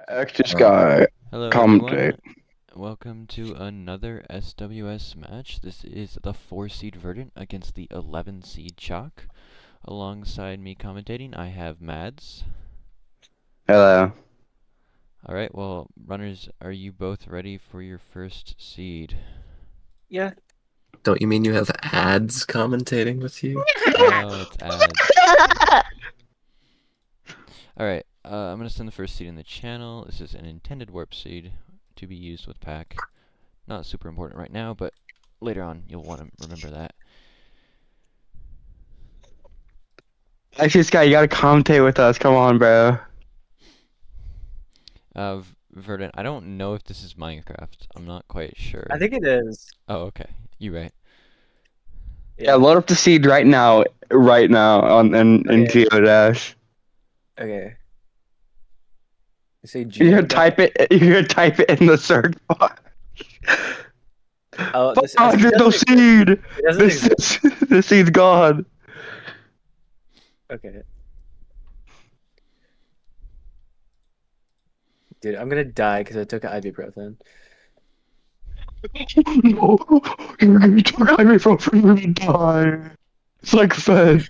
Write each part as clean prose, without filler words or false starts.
Extra Sky, Hello commentate. everyone, welcome to another SWS match. This is the 4 seed Verdant against the 11 seed Chalk. Alongside me commentating, I have Mads. Hello. Alright, well, runners, are you both ready for your first seed? Yeah. Don't you mean you have ads commentating with you? Oh, it's ads. Alright, I'm gonna send the first seed in the channel. This is an intended warp seed to be used with pack. Not super important right now, but later on you'll want to remember that. Extra Sky, you gotta commentate with us. Come on, bro. Verdant, I don't know if this is Minecraft. I'm not quite sure. I think it is. Oh, okay. You right. Yeah, load up the seed right now on in Okay. Geodash. Okay. You say You're gonna Geodash? type it. You're gonna type it in the search bar. Oh, this Oh, it there's no doesn't exist. seed. It doesn't exist. The seed's gone. Okay. Dude, I'm gonna die because I took an ibuprofen. No, you're gonna turn me from to die. It's like fed.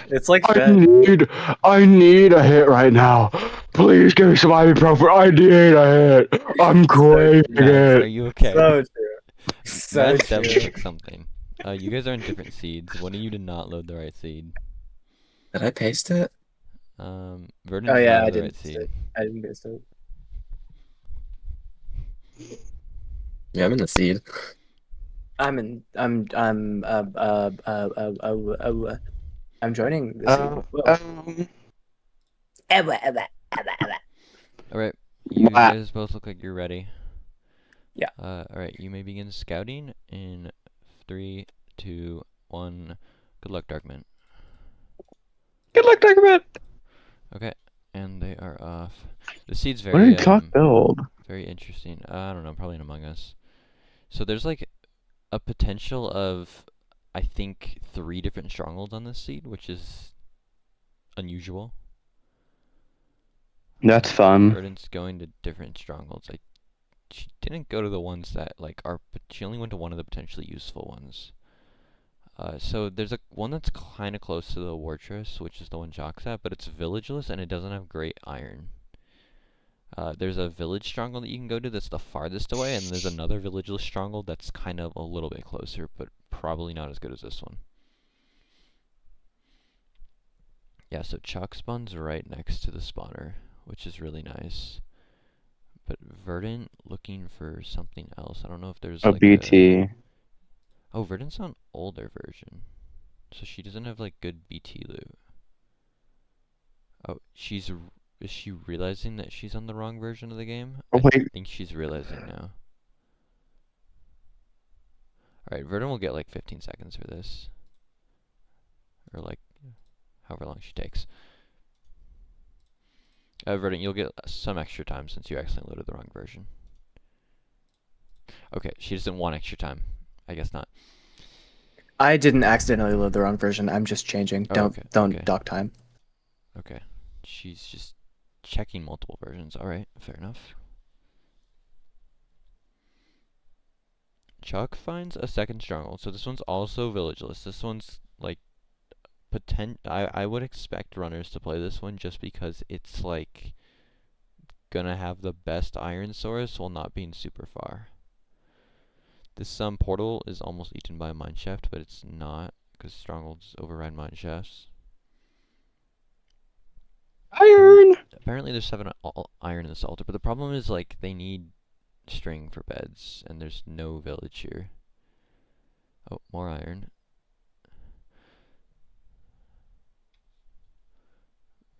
It's like I fed. need a hit right now. Please give me some ibuprofen. I need a hit. I'm craving Mads, are it. you okay? So true. So Mads definitely true. took something. You guys are in different seeds. One of you did not load the right seed. Did I paste it? Verdant Oh yeah, I loaded the didn't right paste seed. it. I didn't paste it. Yeah, I'm in the seed. I'm joining the seed. Alright, you Blah. guys both look like you're ready. Yeah. Alright, you may begin scouting in 3, 2, 1. Good luck, Darkman. Good luck, Darkman. Okay, and they are off. The seed's What did Cock build? very interesting. I don't know, probably an Among Us. So there's like a potential of, I think, 3 different strongholds on this seed, which is unusual. That's fun. Verdant's going to different strongholds. She didn't go to the ones that like are. She only went to one of the potentially useful ones. So there's one that's kind of close to the Wartress, which is the one Jock's at, but it's villageless and it doesn't have great iron. There's a village stronghold that you can go to that's the farthest away, and there's another villageless stronghold that's kind of a little bit closer, but probably not as good as this one. Yeah, so Chalk spawns right next to the spawner, which is really nice. But Verdant looking for something else. I don't know if there's A like BT. Oh, Verdant's on older version. So she doesn't have like good BT loot. Oh, is she realizing that she's on the wrong version of the game? Oh, I wait. think she's realizing now. Alright, Verdant will get like 15 seconds for this. Or like, however long she takes. Verdant, you'll get some extra time since you accidentally loaded the wrong version. Okay, she doesn't want extra time. I guess not. I didn't accidentally load the wrong version. I'm just changing. Oh, Don't okay. dock time. Okay. She's just checking multiple versions. Alright, fair enough. Chuck finds a second stronghold. So this one's also villageless. This one's like I would expect runners to play this one just because it's like gonna have the best iron source while not being super far. This portal is almost eaten by a mineshaft, but it's not because strongholds override mineshafts. Iron. Apparently there's 7 iron in this altar, but the problem is like they need string for beds, and there's no village here. Oh, more iron.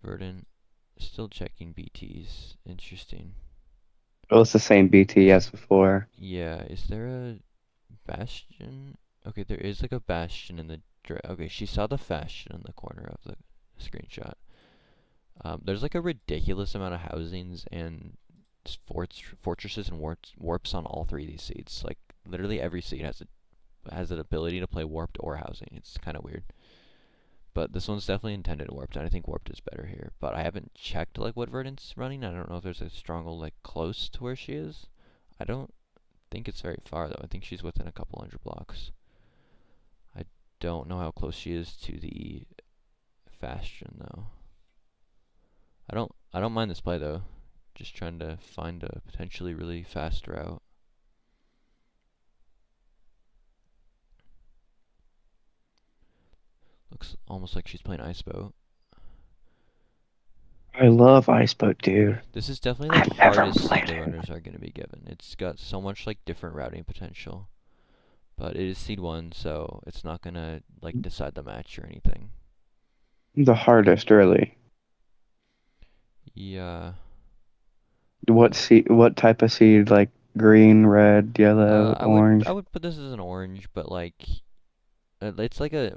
Verdant still checking BTs. Interesting. Oh, it's the same BT as before. Yeah, is there a bastion? Okay, there is like a bastion in the okay, she saw the bastion in the corner of the screenshot. There's like a ridiculous amount of housings and fortresses and warps on all 3 of these seeds. Like literally every seed has an ability to play warped or housing. It's kind of weird. But this one's definitely intended warped, and I think warped is better here. But I haven't checked like what Verdant's running. I don't know if there's a stronghold like close to where she is. I don't think it's very far though. I think she's within a couple hundred blocks. I don't know how close she is to the bastion though. I don't mind this play though. Just trying to find a potentially really fast route. Looks almost like she's playing Ice Boat. I love Ice Boat, dude. This is definitely the I've never hardest seed played the it. runners are going to be given. It's got so much like different routing potential. But it is seed 1, so it's not going to like decide the match or anything. The hardest, really. Yeah. What seed? What type of seed? Like green, red, yellow, orange? I would put this as an orange, but like it's like a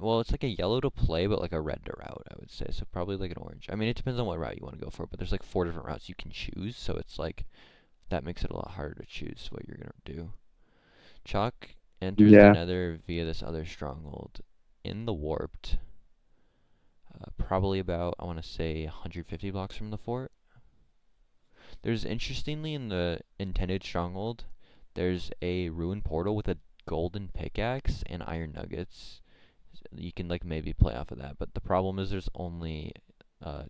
yellow to play, but like a red to route, I would say. So probably like an orange. I mean, it depends on what route you want to go for, but there's like 4 different routes you can choose, so it's like that makes it a lot harder to choose what you're gonna do. Chalk enters the Yeah. Nether via this other stronghold in the warped. Probably about, I want to say, 150 blocks from the fort. There's, interestingly, in the intended stronghold, there's a ruined portal with a golden pickaxe and iron nuggets. You can like maybe play off of that, but the problem is there's only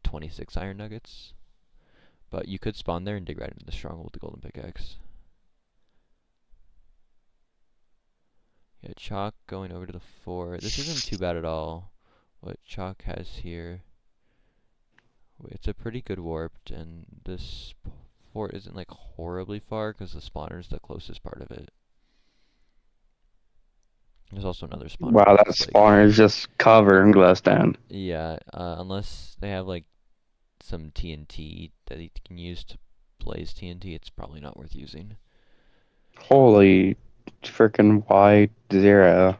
26 iron nuggets. But you could spawn there and dig right into the stronghold with the golden pickaxe. Yeah, Chalk going over to the fort. This isn't too bad at all. What Chalk has here, it's a pretty good warped, and this fort isn't like horribly far because the spawner is the closest part of it. There's also another spawner. Wow, that that's, like, spawner is just covered in glowstone. yeah, unless they have like some TNT that you can use to blaze TNT, it's probably not worth using. Holy freaking Y0.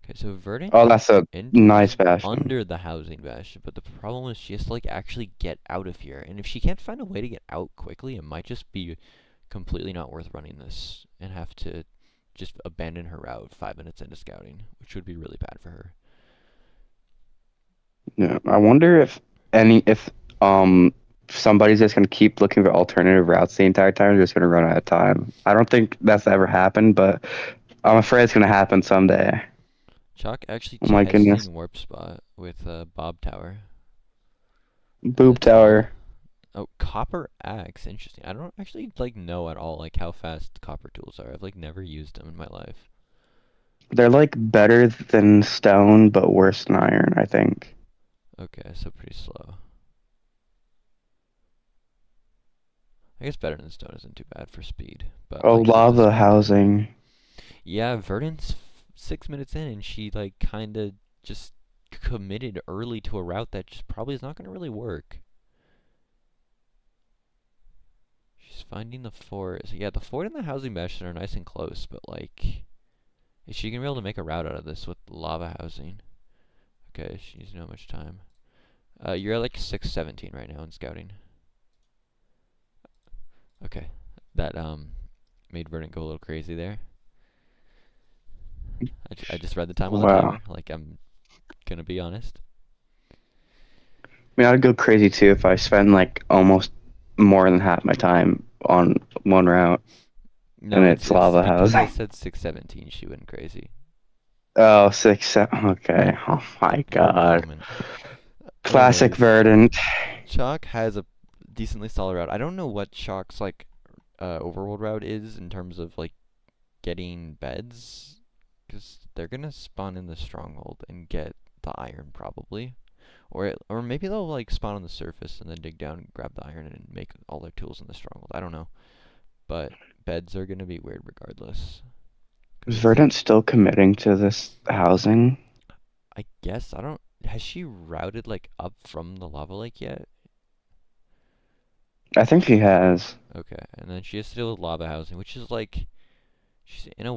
Okay, so Verdant Oh, that's a enters nice bastion. under the housing bastion, but the problem is she has to like actually get out of here, and if she can't find a way to get out quickly, it might just be completely not worth running this and have to just abandon her route 5 minutes into scouting, which would be really bad for her. Yeah, I wonder if somebody's just gonna keep looking for alternative routes the entire time. They're just gonna run out of time. I don't think that's ever happened, but I'm afraid it's gonna happen someday. Chalk actually Oh my testing goodness. warp spot with Bob Tower. Boob That's all. tower. Oh, copper axe, interesting. I don't actually like know at all like how fast copper tools are. I've like never used them in my life. They're like better than stone, but worse than iron, I think. Okay, so pretty slow. I guess better than stone isn't too bad for speed, but Oh, like with the lava speed- housing. Yeah, Verdant's 6 minutes in, and she like kind of just committed early to a route that just probably is not going to really work. She's finding the fort. So yeah, the fort and the housing bastion are nice and close, but like, is she gonna be able to make a route out of this with lava housing? Okay, she doesn't have much time. You're at like 617 right now in scouting. Okay, that made Verdant go a little crazy there. I just read the time on the Wow. timer. Like, I'm gonna be honest. I mean, I'd go crazy too if I spend like almost more than half my time on one route. No, And it's it's lava because I housing. said 617. She went crazy. Oh, 6, 7. Okay. Oh my Take your God. moment. Classic Anyways, Verdant. Chalk has a decently solid route. I don't know what Chalk's like overworld route is in terms of like getting beds, because they're gonna spawn in the stronghold and get the iron probably, or maybe they'll like spawn on the surface and then dig down, grab the iron, and make all their tools in the stronghold. I don't know, but beds are gonna be weird regardless. 'Cause Is it's Verdant still committing to this housing? I guess I don't. Has she routed like up from the lava lake yet? I think she has. Okay, and then she has to deal with lava housing, which is like she's in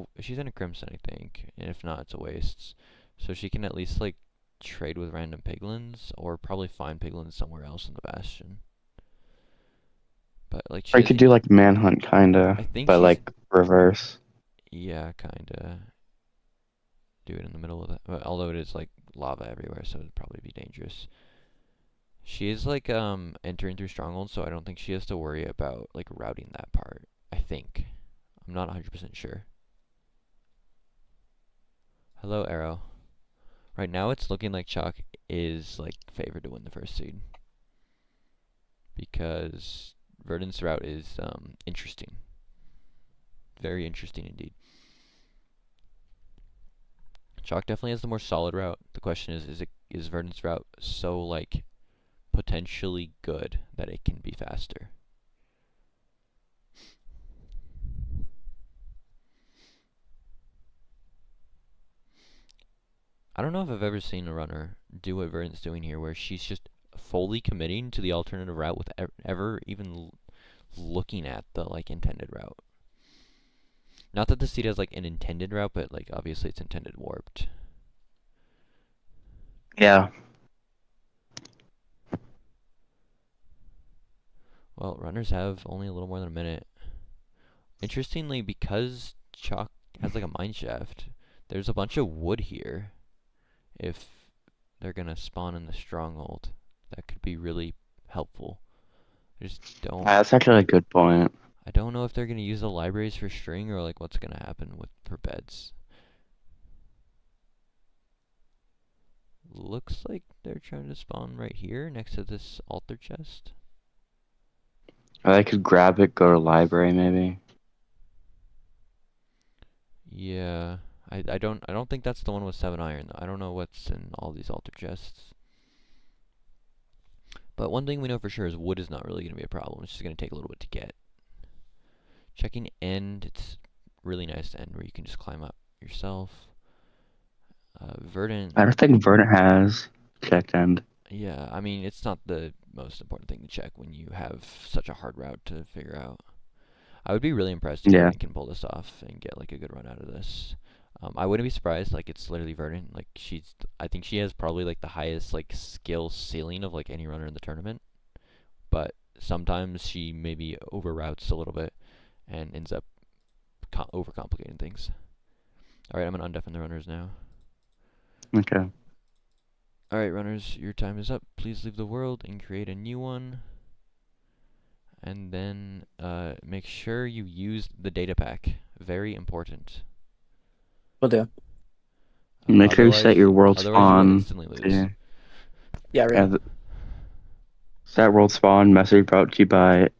a crimson, I think, and if not, it's a waste. So she can at least like trade with random piglins, or probably find piglins somewhere else in the bastion. But like she Or you has, could do like manhunt, kinda, I think but she's like reverse. yeah, kinda. do it in the middle of that. Although it is like lava everywhere, so it'd probably be dangerous. She is like entering through strongholds, so I don't think she has to worry about like routing that part. I think. I'm not 100% sure. Hello, Arrow. Right now it's looking like Chalk is like favored to win the first seed. Because Verdant's route is interesting. Very interesting indeed. Chalk definitely has the more solid route. The question is Verdant's route so like potentially good that it can be faster? I don't know if I've ever seen a runner do what Verdant's doing here, where she's just fully committing to the alternative route with ever even looking at the like intended route. Not that the seed has like an intended route, but like obviously it's intended warped. Yeah. Well, runners have only a little more than a minute. Interestingly, because Chalk has like a mine shaft, there's a bunch of wood here. If they're gonna spawn in the stronghold, that could be really helpful. I just don't. That's actually a good point. I don't know if they're gonna use the libraries for string or like what's gonna happen with for beds. Looks like they're trying to spawn right here next to this altar chest. Or they could grab it, go to library maybe. Yeah, I don't think that's the one with 7 iron though. I don't know what's in all these altar chests. But one thing we know for sure is wood is not really gonna be a problem. It's just gonna take a little bit to get. Checking end, it's really nice to end where you can just climb up yourself. Verdant. I don't think Verdant has checked end. Yeah, I mean it's not the most important thing to check when you have such a hard route to figure out. I would be really impressed if Yeah. Verdant can pull this off and get like a good run out of this. I wouldn't be surprised. Like it's literally Verdant. Like I think she has probably like the highest like skill ceiling of like any runner in the tournament. But sometimes she maybe over routes a little bit and ends up overcomplicating things. All right, I'm gonna undeafen the runners now. Okay. All right, runners, your time is up. Please leave the world and create a new one. And then make sure you use the data pack. Very important. Will do. Make sure you set your world Otherwise you will spawn. instantly lose. Yeah, Yeah, right. set world spawn message brought to you by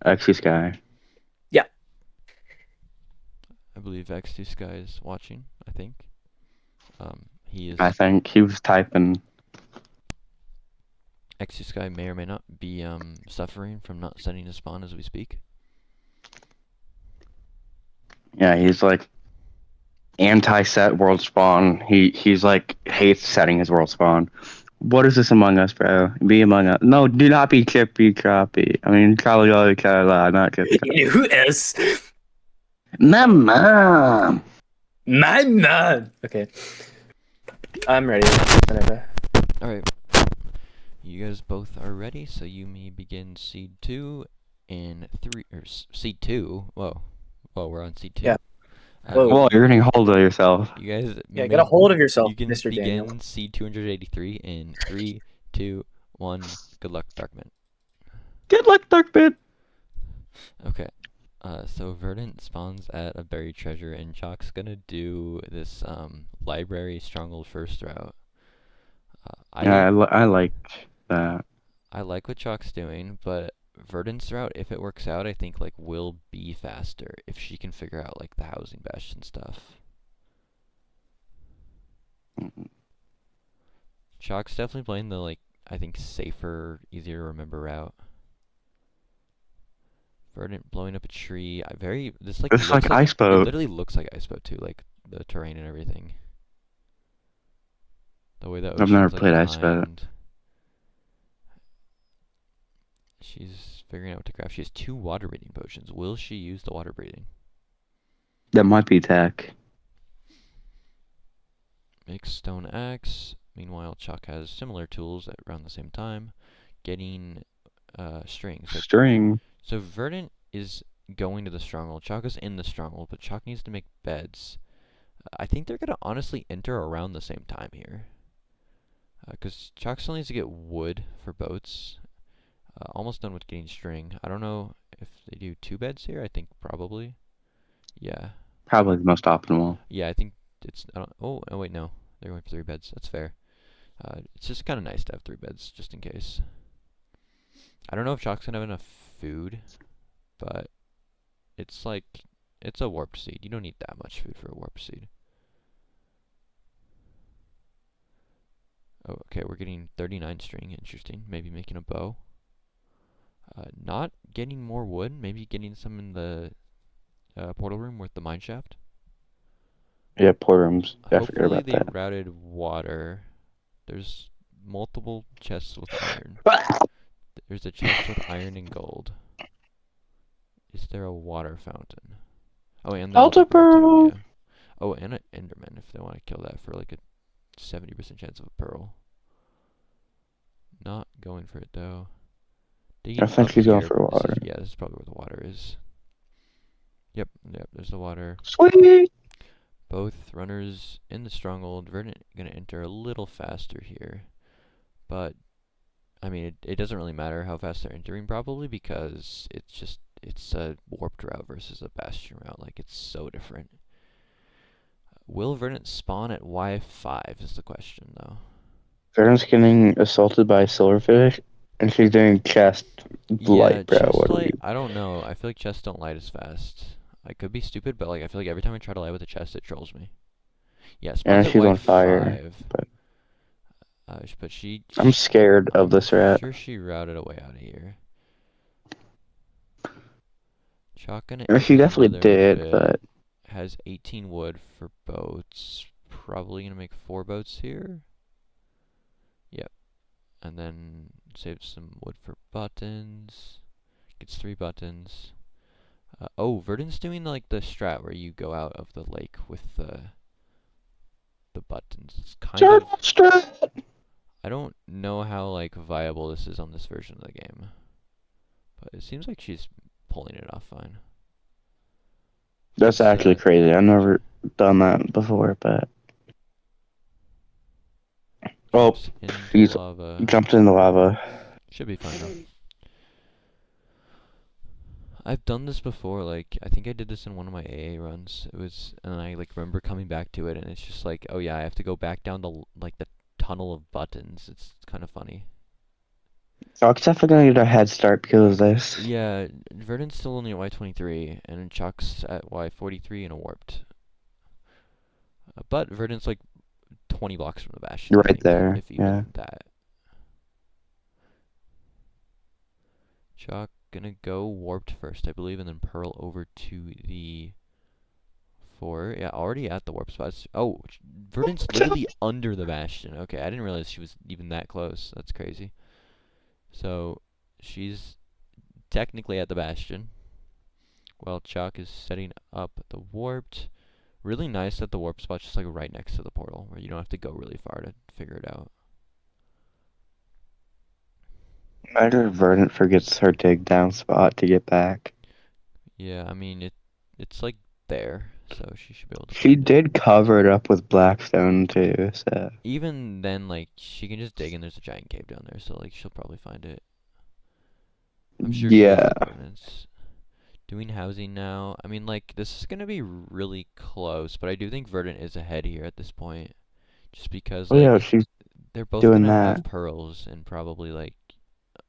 XC Sky. I believe X2 Sky is watching, I think. He is. I think he was typing. X2 Sky may or may not be suffering from not setting his spawn as we speak. Yeah, he's like anti-set world spawn. He's like hates setting his world spawn. What is this Among Us, bro? Be Among Us. No, do not be Chippy Crappy. I mean, Kala, not Chippy Crappy. Who is? My mom. My mom. Okay. I'm ready. Whenever. Alright. You guys both are ready, so you may begin seed 2 in 3. Or seed 2? Whoa. Whoa, we're on seed 2. Yeah. Whoa, you're getting hold of yourself. You guys. Yeah, get a hold of yourself, You can Mr. begin Daniel. seed 283 in 3, 2, 1. Good luck, Darkman. Good luck, Darkbit. Okay. So Verdant spawns at a buried treasure, and Chalk's gonna do this library stronghold first route. Yeah, I like that. I like what Chalk's doing, but Verdant's route, if it works out, I think like will be faster if she can figure out like the housing bastion stuff. Chalk's definitely playing the like I think safer, easier to remember route. Verdant blowing up a tree. This It's like It Ice Boat. literally looks like Ice Boat too, like the terrain and everything. The way that I've never ocean's, like, played Ice Boat. behind. She's figuring out what to craft. She has 2 water breathing potions. Will she use the water breathing? That might be tech. Makes stone axe. Meanwhile, Chuck has similar tools at around the same time. Getting string. String. So Verdant is going to the stronghold. Chuck is in the stronghold, but Chuck needs to make beds. I think they're gonna honestly enter around the same time here. Because Chalk still needs to get wood for boats. Almost done with getting string. I don't know if they do 2 beds here. I think probably. Yeah. Probably the most optimal. Yeah, I think it's. I don't. Oh, oh wait, no. They're going for 3 beds. That's fair. It's just kind of nice to have 3 beds just in case. I don't know if Chalk's gonna have enough food, but it's like it's a warped seed. You don't need that much food for a warped seed. Oh, okay. We're getting 39 string. Interesting. Maybe making a bow. Not getting more wood. Maybe getting some in the portal room with the mine shaft. Yeah, poor rooms. I forgot Hopefully about they that. routed water. There's multiple chests with iron. There's a chest with iron and gold. Is there a water fountain? Oh, and the altar pearl too, yeah. Oh, and an enderman if they want to kill that for like a 70% chance of a pearl. Not going for it though. Digging I think up he's going here. for water. Yeah, this is probably where the water is. Yep, there's the water. Sweet. Both runners in the stronghold. Verdant gonna enter a little faster here, but I mean it doesn't really matter how fast they're entering probably because it's a warped route versus a bastion route. Like it's so different. Will Verdant spawn at Y5 is the question though. Verdant's getting assaulted by a silverfish, and she's doing chest light, bro. Chest What are light, you? I don't know. I feel like chests don't light as fast. I could be stupid, but like I feel like every time I try to light with a chest, it trolls me. Yeah, And spawns at she's on Y5. fire. But But I'm scared of I'm this rat. sure she routed a way out of here. Chalk gonna She enter definitely another did, bit. but Has 18 wood for boats. Probably gonna make 4 boats here. Yep. And then save some wood for buttons. Gets 3 buttons. Oh, Verdant's doing like the strat where you go out of the lake with the buttons. It's kind of. strat. I don't know how like viable this is on this version of the game, but it seems like she's pulling it off fine. That's actually crazy. I've never done that before, but oh, Jumps into he's lava. jumped in the lava. Should be fine though. I've done this before, like, I think I did this in one of my AA runs. And I, like, remember coming back to it, and it's just like, oh yeah, I have to go back down like, the tunnel of buttons. It's kind of funny. Chalk's definitely gonna get a head start because of this. Yeah, Verdant's still only at Y23, and Chalk's at Y43 and a warped. But Verdant's, like, 20 blocks from the bastion, You're I right think, there, if even yeah. that. Chalk gonna go warped first, I believe, and then pearl over to the 4. Yeah, already at the warp spots. Oh, Verdant's literally under the bastion. Okay, I didn't realize she was even that close. That's crazy. So, she's technically at the bastion, while Chalk is setting up the warped. Really nice that the warp spot's just like right next to the portal, where you don't have to go really far to figure it out. Imagine if Verdant forgets her dig down spot to get back. Yeah, I mean, it's like there, so she should be able to She find it. did cover it up with blackstone too, so. Even then, like, she can just dig and there's a giant cave down there, so, like, she'll probably find it. I'm sure she has Yeah. the coordinates. Doing housing now. I mean, like, this is going to be really close, but I do think Verdant is ahead here at this point. Just because, Oh yeah, like, she's they're both doing going to that. have pearls in probably, like,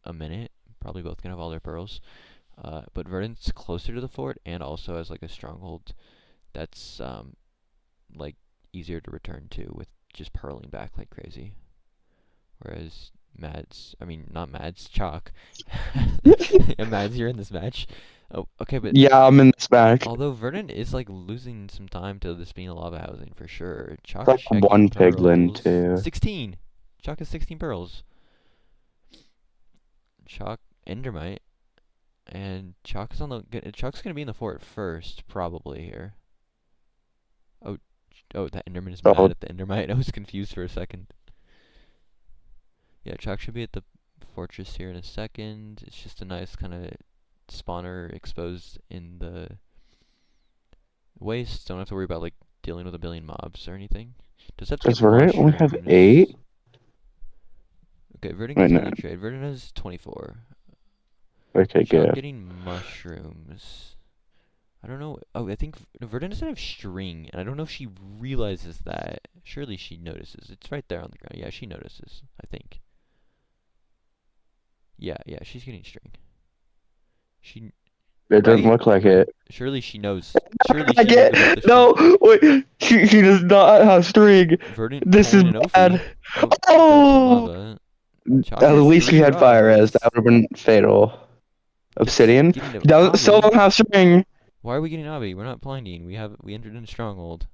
a minute. Probably both going to have all their pearls. But Verdant's closer to the fort and also has, like, a stronghold that's, like, easier to return to with just pearling back like crazy. Whereas not Mads, Chalk. Yeah, Mads, you're in this match. Oh, okay, but Yeah, I'm in this match. although Verdant is like losing some time to this being a lava housing for sure. Chalk It's like checking one piglin pearls. too. 16. Chalk has 16 pearls. Chalk Endermite, and Chalk's gonna be in the fort first probably here. Oh, that Enderman is mad at the Endermite. I was confused for a second. Yeah, Chalk should be at the fortress here in a second. It's just a nice kind of spawner exposed in the waste. Don't have to worry about like dealing with a billion mobs or anything. Does that Does get Verdant only have mushrooms? 8? Okay, Verdant Wait, gets no. another trade. Verdant has 24. Okay, Chalk good. getting mushrooms. I don't know. Oh, I think Verdant doesn't have string, and I don't know if she realizes that. Surely she notices. It's right there on the ground. Yeah, she notices, I think. Yeah, she's getting string. She, It doesn't right? look like it. Surely she knows. Surely I she knows about get the string. no. Wait, she does not have string. Verdant This is pulling an bad. Ophi. Oh, there's some Oh, lava. Chalk at has least we 3 had fire res. That rods. would have been fatal. Gets Obsidian. getting an Does still obby. don't have string. Why are we getting obby? We're not blinding. We entered in stronghold.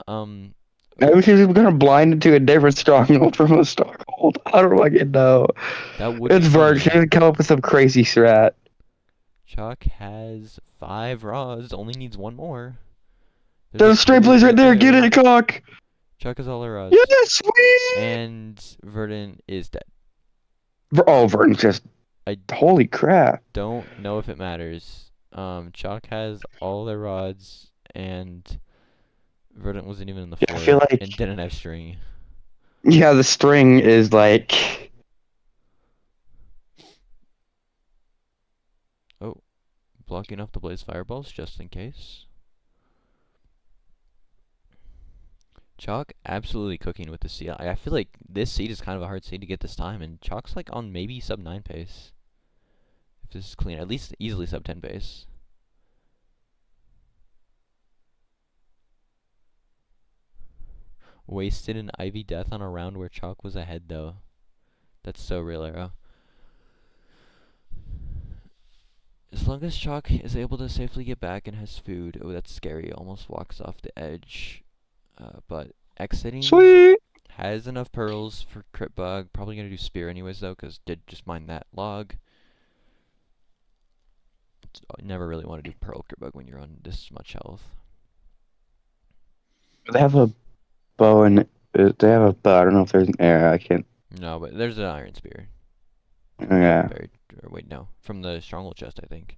Maybe she's gonna blind into a different stronghold from a stronghold. I don't fucking know. That would It's be Virg. She's funny. gonna come up with some crazy strat. Chalk has 5 rods. Only needs 1 more. There's a straight place right there. Get it, cock. Chalk has all her rods. Yes, sweet. And Verdant is dead. Oh, Verdant just. I Holy crap. don't know if it matters. Chalk has all their rods, and Verdant wasn't even in the Yeah, I fort feel like. and didn't have string. Yeah, the string is like. Oh, blocking off the blaze fireballs just in case. Chalk absolutely cooking with the seed. I feel like this seed is kind of a hard seed to get this time, and Chalk's like on maybe sub 9 pace. If this is clean, at least easily sub 10 pace. Wasted an Ivy death on a round where Chalk was ahead though. That's so real, Arrow. As long as Chalk is able to safely get back and has food. Oh, that's scary. Almost walks off the edge. But exiting Sweet. has enough pearls for crit bug. Probably gonna do spear anyways though, because did just mine that log. Never really want to do pearl crit bug when you're on this much health. They have a bow and they have a bow. I don't know if there's an arrow. I can't. No, but there's an iron spear. Yeah. Buried, or wait, no, from the stronghold chest, I think.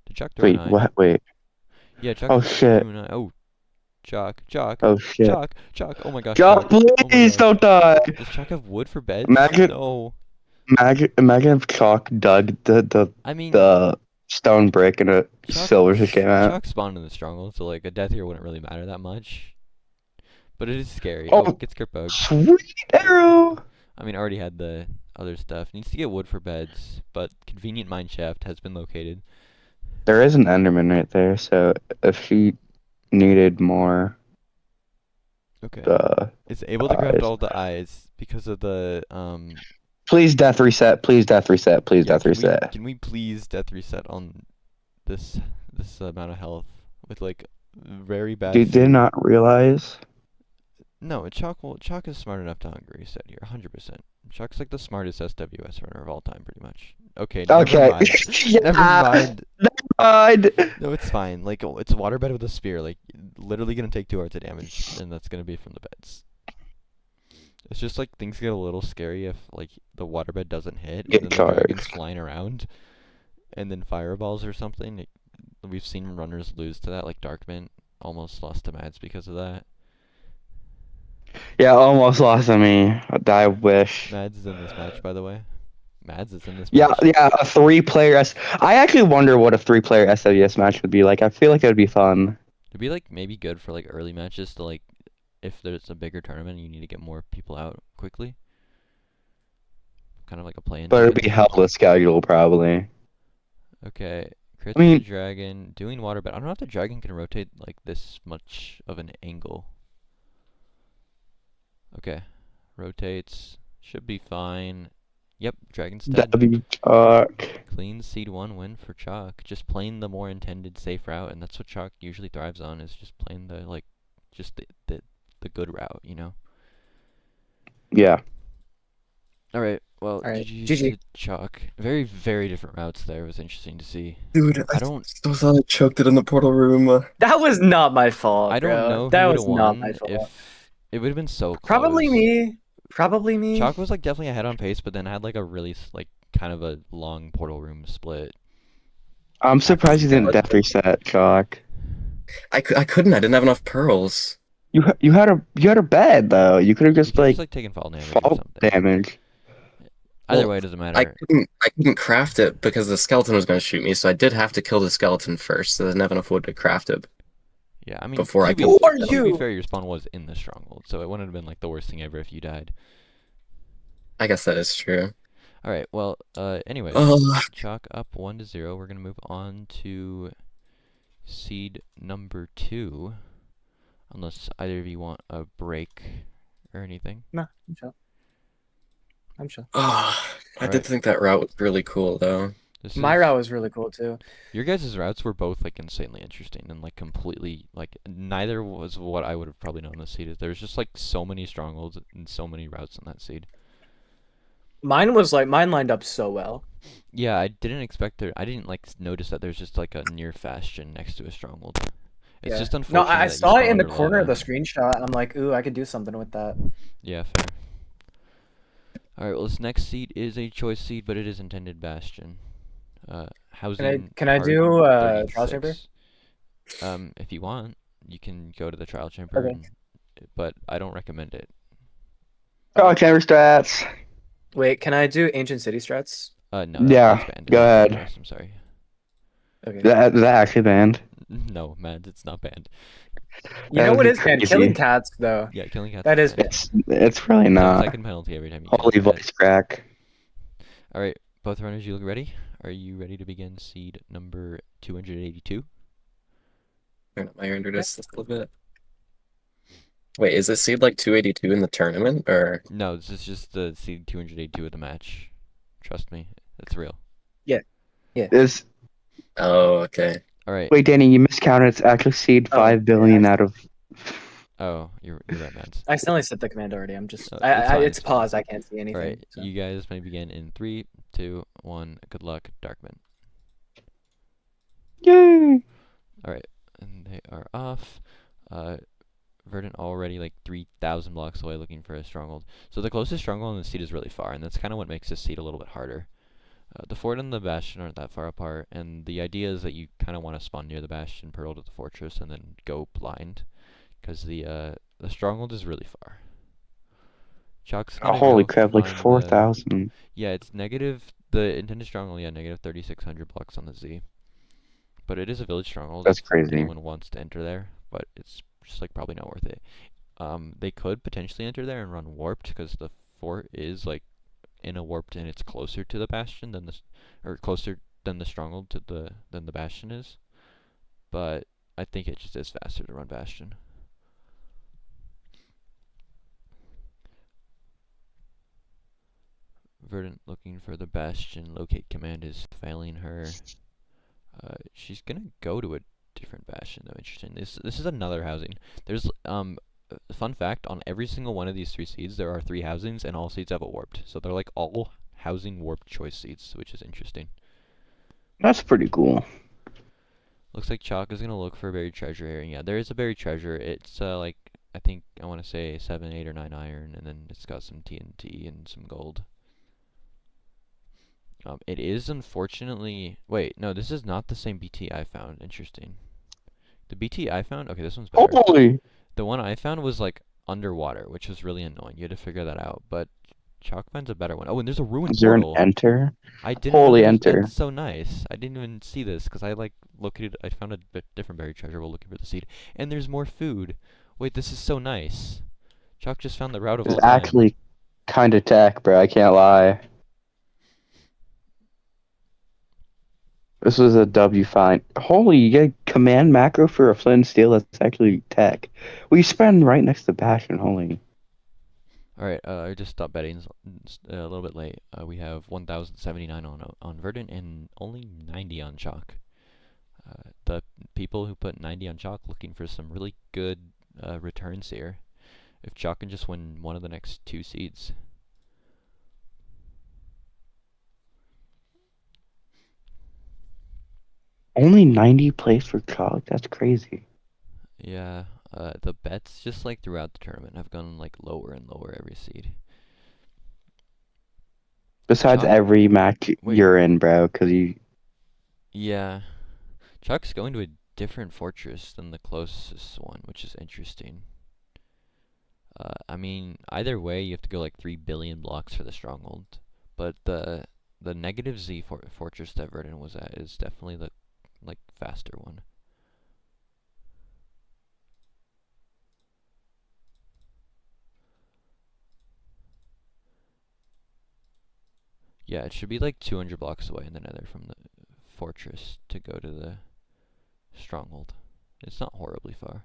Did Chuck throw Wait. an eye? What? Wait. Yeah, Chuck. Oh shit. threw an eye. Oh, Chuck. Oh shit. Chuck. Oh my gosh. Chuck, Oh my please gosh. don't die. Does Chuck have wood for beds? Imagine- No. Imagine if Chalk dug I mean, the stone brick and a Chuck- silver just came out. Chuck spawned in the stronghold, so like a death here wouldn't really matter that much. But it is scary. Oh. Oh, gets crit bug. Sweet arrow. I mean, already had the other stuff. Needs to get wood for beds, but convenient mine shaft has been located. There is an Enderman right there, so if she needed more, Okay. It's able to eyes. craft all the eyes because of the please death reset. Please death reset. Please yeah, death reset. Can we please death reset on this amount of health with like very bad? Did not realize. No, Chalk is smart enough to hunger reset here, 100%. Chalk's like the smartest SWS runner of all time, pretty much. Okay. Okay. Never mind. Never mind. God. No, it's fine. Like, it's a waterbed with a spear. Like, literally gonna take 2 hearts of damage, and that's gonna be from the beds. It's just like things get a little scary if like the waterbed doesn't hit, and then the dragon's flying around, and then fireballs or something. We've seen runners lose to that. Like Darkman almost lost to Mads because of that. Yeah, almost lost to me. I wish. Mads is in this match, by the way. Mads is in this Yeah, match. yeah, a 3-player I actually wonder what a 3-player SWS match would be like. I feel like it would be fun. It'd be like maybe good for like early matches to like if there's a bigger tournament and you need to get more people out quickly. Kind of like a play-in. But it'd be hell to schedule probably. Okay, crits I mean- the dragon, doing waterbed. I don't know if the dragon can rotate like this much of an angle. Okay, rotates, should be fine. Yep, dragon's dead. W Chalk. Clean seed 1 win for Chalk. Just playing the more intended safe route, and that's what Chalk usually thrives on, is just playing the like just the good route, you know? Yeah. Alright, well, Alright, GG GG. to Chalk. Very, very different routes there. It was interesting to see. Dude, I don't- still thought I choked it in the portal room. That was not my fault. I don't bro. know who That would was have not won my fault. if it would have been so close. Probably me. Probably me. Chalk was like definitely ahead on pace, but then had like a really like kind of a long portal room split. I'm surprised you didn't death reset, Chalk. I couldn't. I didn't have enough pearls. You had a bed though. You could have You just could just like like taken fall damage or fault something. damage. Either Well, way, it doesn't I matter. couldn't. I couldn't craft it because the skeleton was going to shoot me. So I did have to kill the skeleton first. So I didn't have enough wood to craft it Yeah, I mean, before I to be killed Who are the to be you? fair, your spawn was in the stronghold, so it wouldn't have been like the worst thing ever if you died. I guess that is true. All right. Well, anyways, Oh, chalk up 1-0. We're gonna move on to seed number 2, unless either of you want a break or anything. No, I'm chill. I'm chill. oh, I All did right. think that route was really cool though. This My is route was really cool too. your guys' routes were both like insanely interesting and like completely like neither was what I would have probably known this seed. There was just like so many strongholds and so many routes in that seed. Mine lined up so well. Yeah, I didn't expect there. I didn't like notice that there's just like a near bastion next to a stronghold. It's Yeah. just No, unfortunate I that you saw it spawn in the under corner of the lava. screenshot. I'm like, ooh, I could do something with that. Yeah, fair. All right, well, this next seed is a choice seed, but it is intended bastion. Housing. Can I part do trial chamber? 36. If you want, you can go to the trial chamber, Okay. but I don't recommend it. Oh, camera stats. Wait, can I do ancient city strats? No, Yeah, that's banned. go in ahead. SWS, I'm sorry. Okay. Is that actually banned? No, man, it's not banned. You That know would what be is banned? crazy. Killing cats, though. Yeah, killing cats. That is banned. banned. It's really 10 not. second penalty every time you kill Holy a cat. voice crack. All right, both runners, you look ready? Are you ready to begin seed number 282? Turn up my render distance a little bit. Wait, is it seed like 282 in the tournament or? No, this is just the seed 282 of the match. Trust me, it's real. Is Oh, okay. All right. Wait, Danny, you miscounted. It's actually seed Oh, 5 billion yeah, out of. Oh, you're right, Mads. I accidentally set the command already. I'm just It's I fine, it's it's fine. paused. I can't see All anything. right, So. you guys may begin in 3, 2, 1. Good luck, Darkman. Yay! All right, and they are off. Verdant already like 3,000 blocks away looking for a stronghold. So the closest stronghold in the seed is really far, and that's kind of what makes this seed a little bit harder. The fort and the bastion aren't that far apart, and the idea is that you kind of want to spawn near the bastion, pearl to the fortress, and then go blind, because the stronghold is really far. Chalk's Oh, gonna holy go crap! Like find 4,000. yeah, it's negative. The intended stronghold, yeah, negative 3,600 blocks on the Z. But it is a village stronghold That's if crazy. anyone wants to enter there, but it's just like probably not worth it. They could potentially enter there and run warped because the fort is like in a warped and it's closer to the bastion than or closer than the stronghold than the bastion is. But I think it just is faster to run bastion. Verdant looking for the bastion. Locate command is failing her. She's gonna go to a different bastion though. Interesting. This is another housing. There's fun fact, on every single one of these 3 seeds there are 3 housings and all seeds have it warped. So they're like all housing warped choice seeds, which is interesting. That's pretty cool. Looks like Chalk is gonna look for a buried treasure here. Yeah, there is a buried treasure. It's like I think I want to say 7, 8, or 9 iron, and then it's got some TNT and some gold. It is unfortunately. Wait, no, this is not the same BT I found. Interesting. The BT I found. Okay, this one's better. Holy! The one I found was like underwater, which was really annoying. You had to figure that out. But Chalk finds a better one. Oh, and there's a ruined Is there an portal. enter? I didn't Holy know enter. That's so nice. I didn't even see this because I like located. I found a different buried treasure while looking for the seed. And there's more food. Wait, this is so nice. Chalk just found the route of all It's time. actually kind of tech, bro. I can't lie. This was a W find. Holy, you get command macro for a flint and steel. That's actually tech. Well, you spend right next to Bastion. Holy. Alright, I just stopped betting a little bit late. We have 1,079 on Verdant and only 90 on Chalk. The people who put 90 on Chalk looking for some really good returns here. If Chalk can just win one of the next 2 seeds. Only 90 plays for Chalk? That's crazy. Yeah, the bets just like throughout the tournament have gone like lower and lower every seed. Besides Chalk- every match Wait. you're in, bro, because you. Yeah. Chalk's going to a different fortress than the closest one, which is interesting. I mean, either way, you have to go like 3 billion blocks for the stronghold. But the negative Z fortress that Verdant was at is definitely the like faster one. Yeah, it should be like 200 blocks away in the nether from the fortress to go to the stronghold. It's not horribly far.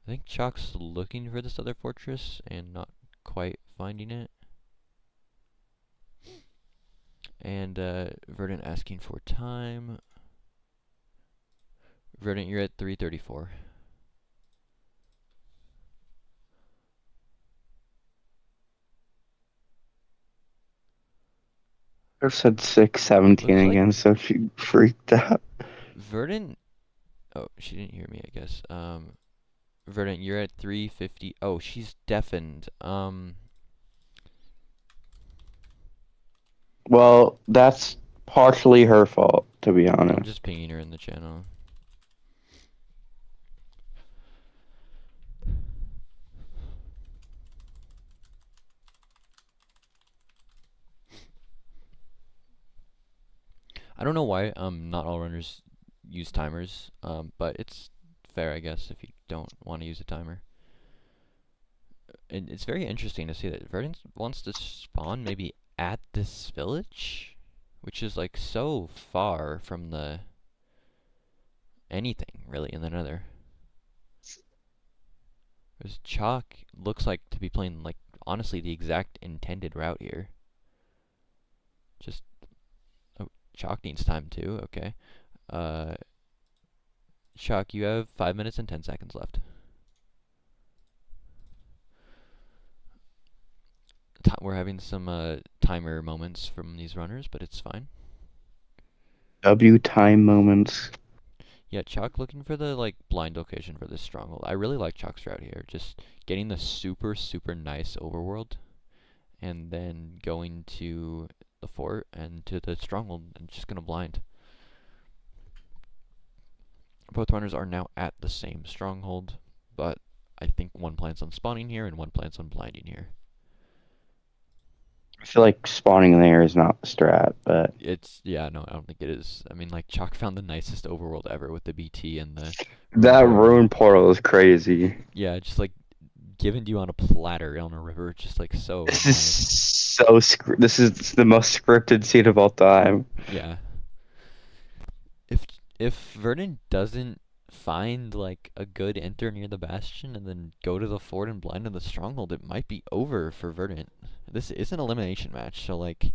I think Chalk's looking for this other fortress and not quite finding it. And Verdant asking for time. Verdant, you're at 334. I said 6:17 Looks like again, so she freaked out. Verdant. Oh, she didn't hear me, I guess. Verdant, you're at 350. Oh, she's deafened. Well, that's partially her fault, to be I'm honest. just pinging her in the channel. I don't know why not all runners use timers, but it's fair, I guess, if you don't want to use a timer. And it's very interesting to see that Verdant wants to spawn maybe at this village, which is like so far from the anything really in the nether. Because Chalk looks like to be playing like honestly the exact intended route here. Just Chalk needs time too. Okay. Chalk, you have 5 minutes and 10 seconds left. We're having some timer moments from these runners, but it's fine. W time moments. Yeah, Chalk looking for the like blind location for this stronghold. I really like Chalk's route here. Just getting the super nice overworld, and then going to the fort and to the stronghold and just gonna blind. Both runners are now at the same stronghold, but I think one plans on spawning here and one plans on blinding here. I feel like spawning there is not the strat, but Yeah, no, I don't think it is. I mean, like, Chalk found the nicest overworld ever with the BT and the that rune portal. rune portal is crazy. Yeah, just like given to you on a platter on a river, just like so This nice. is this is the most scripted scene of all time. Yeah. If Verdant doesn't find like a good enter near the bastion and then go to the fort and blind in the stronghold, it might be over for Verdant. This is an elimination match, so like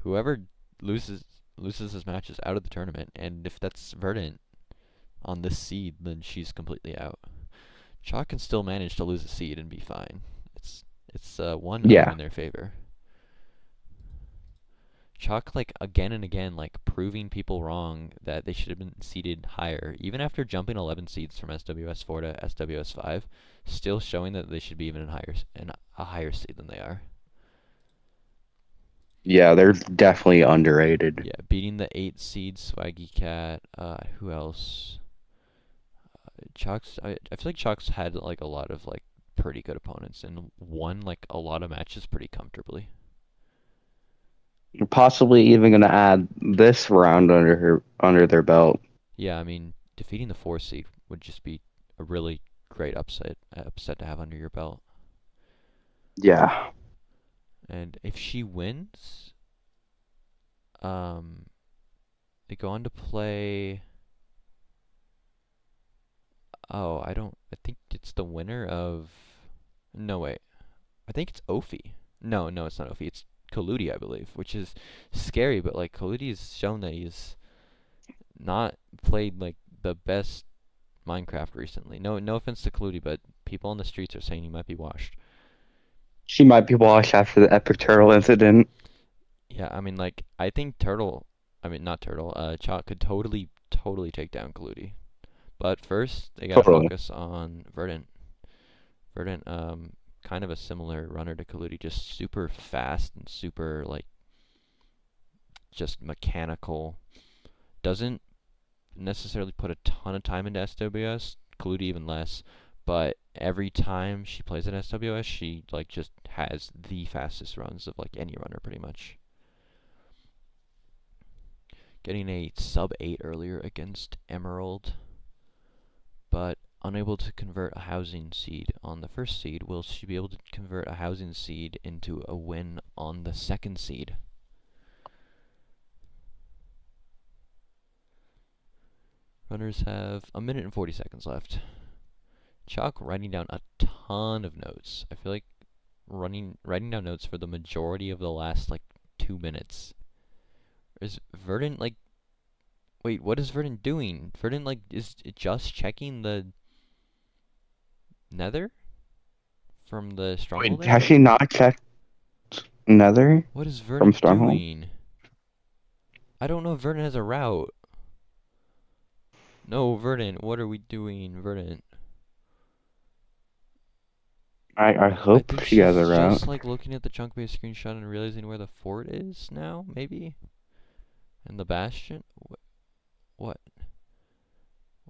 whoever loses this match is out of the tournament, and if that's Verdant on this seed, then she's completely out. Chalk can still manage to lose a seed and be fine. It's 1-0 in their favor. Chalk, like, again and again, like, proving people wrong that they should have been seeded higher. Even after jumping 11 seeds from SWS 4 to SWS 5, still showing that they should be even in a higher seed than they are. Yeah, they're definitely underrated. Yeah, beating the 8 seed Swaggy Cat. Who else? I feel like Chalk's had, like, a lot of, like, pretty good opponents and won, like, a lot of matches pretty comfortably. You're possibly even gonna add this round under their belt. Yeah, I mean, defeating the 4 seed would just be a really great upset to have under your belt. Yeah. And if she wins, they go on to play. Oh, I think it's the winner of. No, wait. I think it's Ophi. No, it's not Ophi. It's Kaludi, I believe, which is scary. But like Kaludi's shown that he's not played like the best Minecraft recently. No offense to Kaludi, but people on the streets are saying he might be washed. She might be washed after the epic turtle incident. Yeah, I mean, like, I think not Turtle, Chalk could totally take down Kaludi. But first, they gotta focus on Verdant. Verdant, kind of a similar runner to Kaludi, just super fast and super, like, just mechanical. Doesn't necessarily put a ton of time into SWS, Kaludi even less, but every time she plays an SWS, she like just has the fastest runs of like any runner pretty much. Getting a sub 8 earlier against Emerald, but unable to convert a housing seed on the first seed. Will she be able to convert a housing seed into a win on the second seed? Runners have a minute and 40 seconds left. Chalk writing down a ton of notes. I feel like writing down notes for the majority of the last like 2 minutes. Is Verdant like... Wait, what is Verdant doing? Verdant like is just checking the nether from the stronghold Wait, area? has she not checked Nether What is from Verdant Stronghold? doing? I don't know if Verdant has a route. No, Verdant, what are we doing, Verdant? I I hope think she has a she's route. just like looking at the chunk-based screenshot and realizing where the fort is now, maybe? And the bastion? What?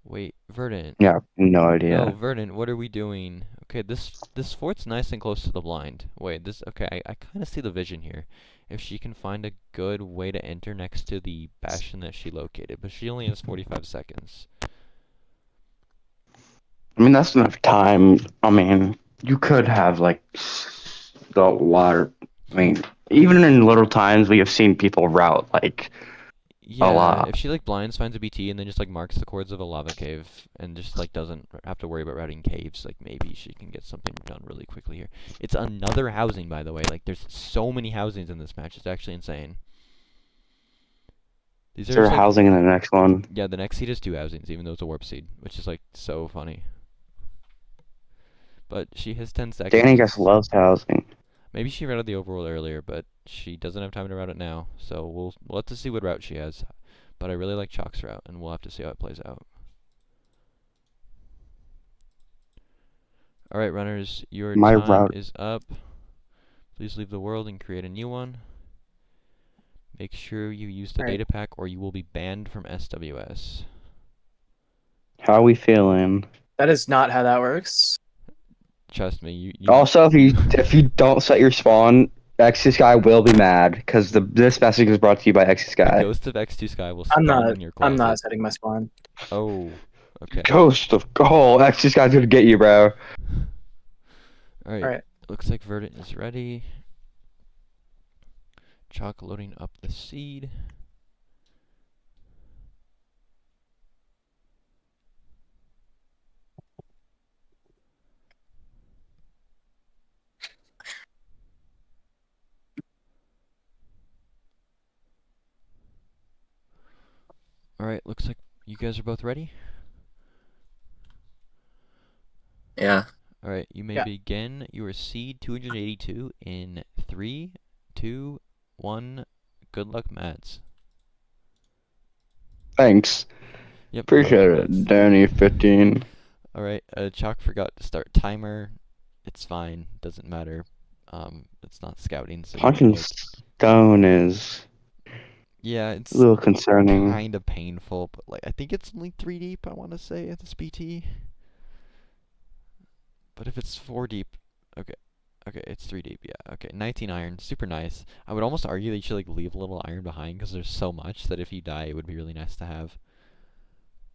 Wait, Verdant. Yeah, no No, idea. Verdant, what are we doing? Okay, this fort's nice and close to the blind. Wait, okay, I kind of see the vision here. If she can find a good way to enter next to the bastion that she located, but she only has 45 seconds. I mean, that's enough time. I mean, you could have like the water. I mean, even in little times, we have seen people route like a Yeah, lot. if she like blinds, finds a BT, and then just like marks the chords of a lava cave, and just like doesn't have to worry about routing caves, like maybe she can get something done really quickly here. It's another housing, by the way. Like there's so many housings in this match. It's actually insane. These Is are there just like, housing in the next one? yeah, the next seed is 2 housings, even though it's a warp seed, which is like so funny. But she has 10 Danny just seconds. loves housing. Maybe she routed the overworld earlier, but she doesn't have time to route it now. So we'll have to see what route she has. But I really like Chalk's route, and we'll have to see how it plays out. Alright, runners, your My time route. is up. Please leave the world and create a new one. Make sure you use the Alright. data pack or you will be banned from SWS. How are we feeling? That is not how that works. Trust me, you Also, if you don't set your spawn, X's guy will be mad because this message is brought to you by X's the guy. ghost of X2 Sky will I'm spawn not. in your closet. I'm not setting my spawn. Oh, okay. Ghost of X's guy's gonna get you, bro. Alright, looks like Verdant is ready. Chalk loading up the seed. Alright, looks like you guys are both ready. Yeah. Alright, you may begin your seed 282 in 3, 2, 1. Good luck, Mads. Thanks. Yep, Appreciate good luck, it, Mads. Danny 15. Alright, Chalk forgot to start timer. It's fine, doesn't matter. It's not scouting, so Punching like, stone is yeah, it's a little concerning. kind of painful, but like I think it's only 3 deep, I want to say, at this BT. But if it's 4 deep, okay, it's 3 deep, yeah, okay, 19 iron, super nice. I would almost argue that you should like leave a little iron behind because there's so much that if you die, it would be really nice to have.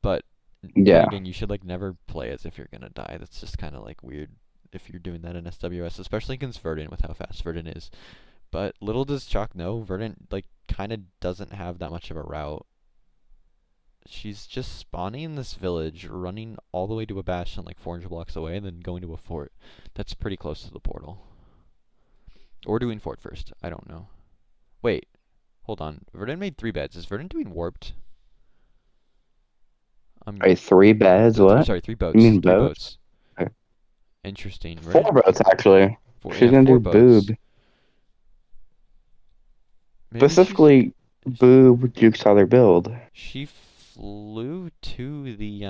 But then Yeah. again, you should like never play as if you're gonna die. That's just kind of like weird if you're doing that in SWS, especially against Verdant with how fast Verdant is. But little does Chalk know, Verdant like kind of doesn't have that much of a route. She's just spawning in this village, running all the way to a bastion like 400 blocks away, and then going to a fort. That's pretty close to the portal. Or doing fort first. I don't know. Wait. Hold on. Verdant made 3 beds. Is Verdant doing warped? Wait, 3 beds? What? Sorry, 3 boats. You mean 3 boats? boats. Okay. Interesting. 4 boats, actually. She's yeah, gonna 4 do boats. boob. Maybe Specifically, boob jukes how they're build. she flew to the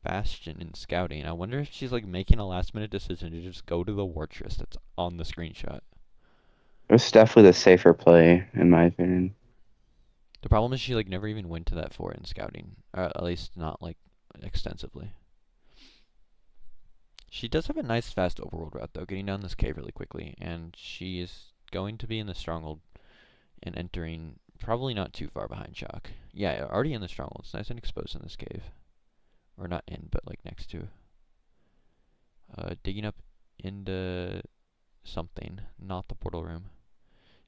bastion in scouting. I wonder if she's like making a last minute decision to just go to the fortress that's on the screenshot. It's definitely the safer play, in my opinion. The problem is she like never even went to that fort in scouting, or at least not like extensively. She does have a nice fast overworld route though, getting down this cave really quickly, and she is going to be in the stronghold and entering probably not too far behind Chalk. Yeah, already in the stronghold. It's nice and exposed in this cave. Or not in, but like next to. Digging up into something, not the portal room.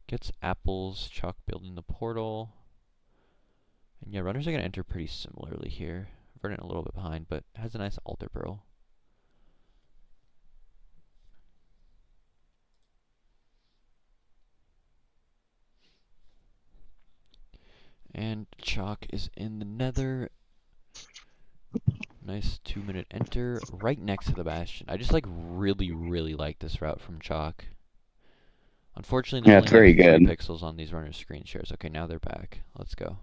Gets apples, Chalk building the portal. And yeah, runners are going to enter pretty similarly here. Verdant a little bit behind, but has a nice altar pearl. And Chalk is in the nether. Nice 2-minute enter right next to the bastion. I just like really like this route from Chalk. Unfortunately, Yeah, there's it's only very like 3 good. pixels on these runners' screen shares. Okay, now they're back. Let's go.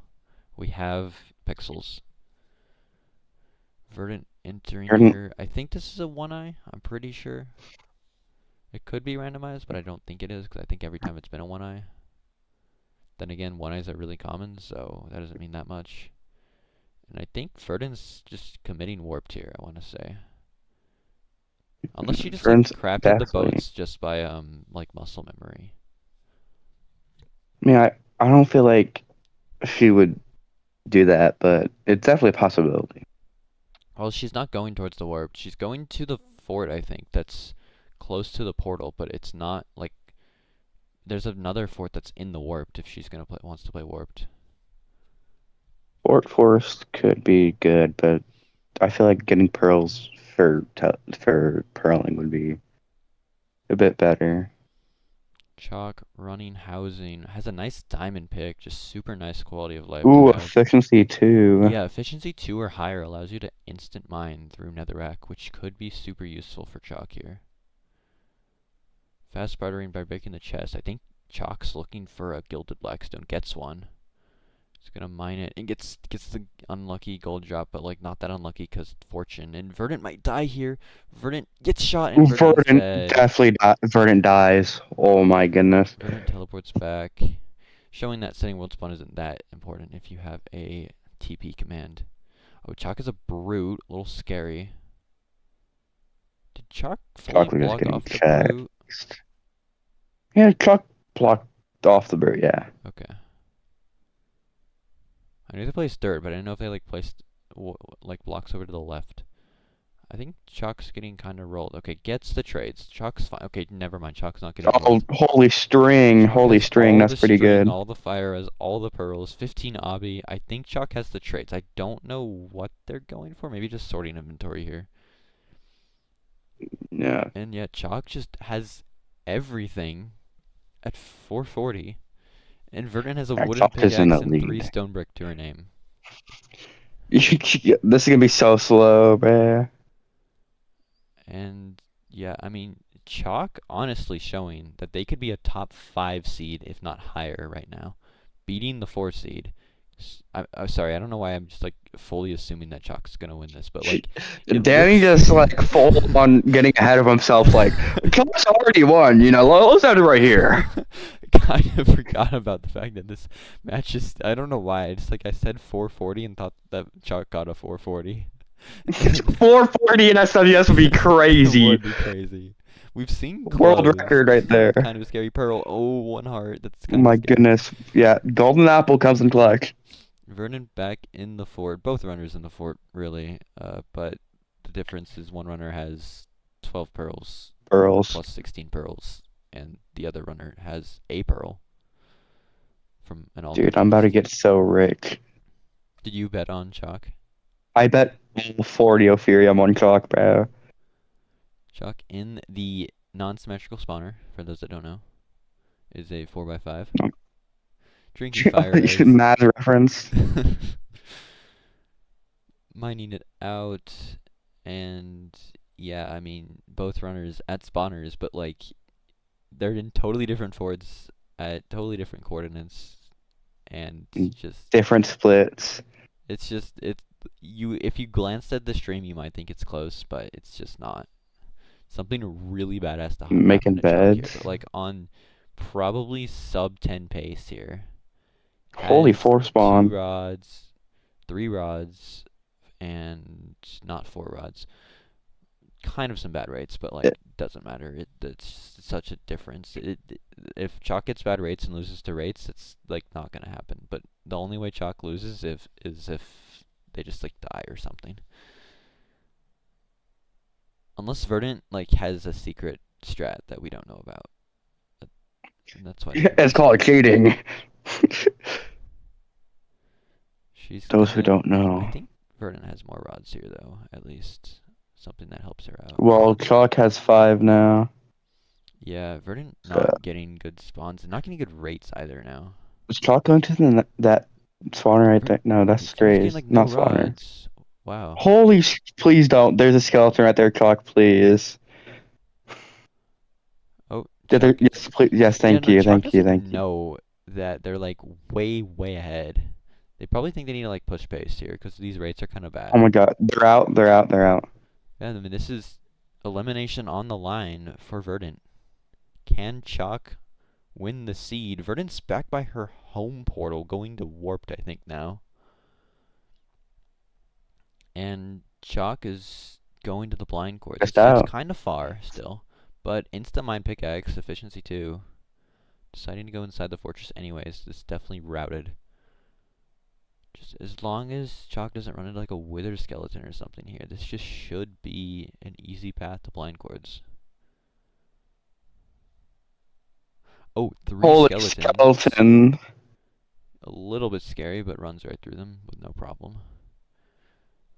We have pixels. Verdant entering Verdant. here. I think this is a 1-eye. I'm pretty sure. It could be randomized, but I don't think it is, because I think every time it's been a 1-eye. Then again, 1-eyes are really common, so that doesn't mean that much. And I think Verdant's just committing warped here, I want to say. Unless she just like Verdant's crafted the definitely. boats just by like muscle memory. I mean, I don't feel like she would do that, but it's definitely a possibility. Well, she's not going towards the warp. She's going to the fort, I think, that's close to the portal, but it's not like there's another fort that's in the warped if she's gonna wants to play warped. Fort Forest could be good, but I feel like getting pearls for pearling would be a bit better. Chalk running housing has a nice diamond pick, just super nice quality of life Ooh, to have. efficiency too. Yeah, efficiency 2 or higher allows you to instant mine through netherrack, which could be super useful for Chalk here. Fast bartering by breaking the chest. I think Chalk's looking for a gilded blackstone. Gets one. He's gonna mine it and gets the unlucky gold drop, but like not that unlucky because fortune. And Verdant might die here. Verdant gets shot and Ooh, Verdant is Verdant dead. definitely Verdant dies. Oh my goodness. Verdant teleports back, showing that setting world spawn isn't that important if you have a TP command. Oh, Chalk is a brute, a little scary. Did Chalk fully Chocolate is block getting off the checked. brute? Yeah, Chalk blocked off the bird, yeah. Okay. I knew they placed dirt, but I didn't know if they like placed like blocks over to the left. I think Chalk's getting kind of rolled. Okay, gets the trades. Chalk's fine. Okay, never mind. Chalk's not getting Oh, rolled. holy string. Chalk Holy has string. all That's the pretty string, good. all the fire, has all the pearls, 15 obby. I think Chalk has the trades. I don't know what they're going for. Maybe just sorting inventory here. Yeah. And yet Chalk just has everything at 440. And Verdant has a Yeah, wooden Chalk is in pickaxe the and 3 lead. stone brick to her name. This is gonna be so slow, bruh. And yeah, I mean, Chalk honestly showing that they could be a top 5 seed, if not higher, right now, beating the 4 seed. I'm sorry, I don't know why I'm just like fully assuming that Chalk's gonna win this, but like, Danny just like full on getting ahead of himself. Like Chalk's already won. You know, let's have it right here. kind of forgot about the fact that this match is. I don't know why. I just like I said 440 and thought that Chalk got a 440. 440 in SWS would be crazy. Would be crazy. We've seen World close. record right there. Kind of a scary pearl. Oh, 1 heart. That's Oh kind my of scary. goodness. Yeah, golden apple comes in clutch. Vernon back in the fort. Both runners in the fort, really. But the difference is one runner has 12 pearls Pearls. plus 16 pearls, and the other runner has a pearl from an altar. Dude, I'm about to get so rich. Did you bet on Chalk? I bet 40 Ophirium on Chalk, bro. Chalk in the non-symmetrical spawner, for those that don't know, is a 4x5. Drinking fire res. Mad reference. Mining it out, and yeah, I mean, both runners at spawners, but like, they're in totally different forts at totally different coordinates, and just different splits. It's just if you glanced at the stream, you might think it's close, but it's just not. Something really badass to Making happen to Chalk here, beds. but like on probably sub 10 pace here. Holy has 2 spawn. rods, 3 rods, and not 4 rods. Kind of some bad rates, but like doesn't matter. It's such a difference. If Chalk gets bad rates and loses to rates, it's like not gonna happen. But the only way Chalk loses is if they just like die or something. Unless Verdant like has a secret strat that we don't know about. And that's why they It's called cheating. she's Those who gonna. don't know. I think Verdant has more rods here though, at least. Something that helps her out. Well, Chalk has 5 now. Yeah, Verdant So, not getting good spawns and not getting good rates either now. is Chalk going to that spawner right there? No, that's Verdant's getting Strays, like no not spawner. rods. Wow. Holy please don't. There's a skeleton right there, Chalk, please. Oh, Yes, please. Yes, thank you, Chalk thank you, doesn't thank you. know that they're like way ahead. They probably think they need to like push pace here because these rates are kind of bad. Oh my god, they're out, they're out, they're out. Yeah, I mean this is elimination on the line for Verdant. Can Chalk win the seed? Verdant's back by her home portal, going to Warped, I think now. And Chalk is going to the blind court. Just It's out. kind of far still, but insta mine pickaxe, efficiency 2. Deciding to go inside the fortress anyways. This definitely routed. Just as long as Chalk doesn't run into like a wither skeleton or something here, this just should be an easy path to blind cords. Oh, 3 Holy skeletons. skeleton. A little bit scary, but runs right through them with no problem.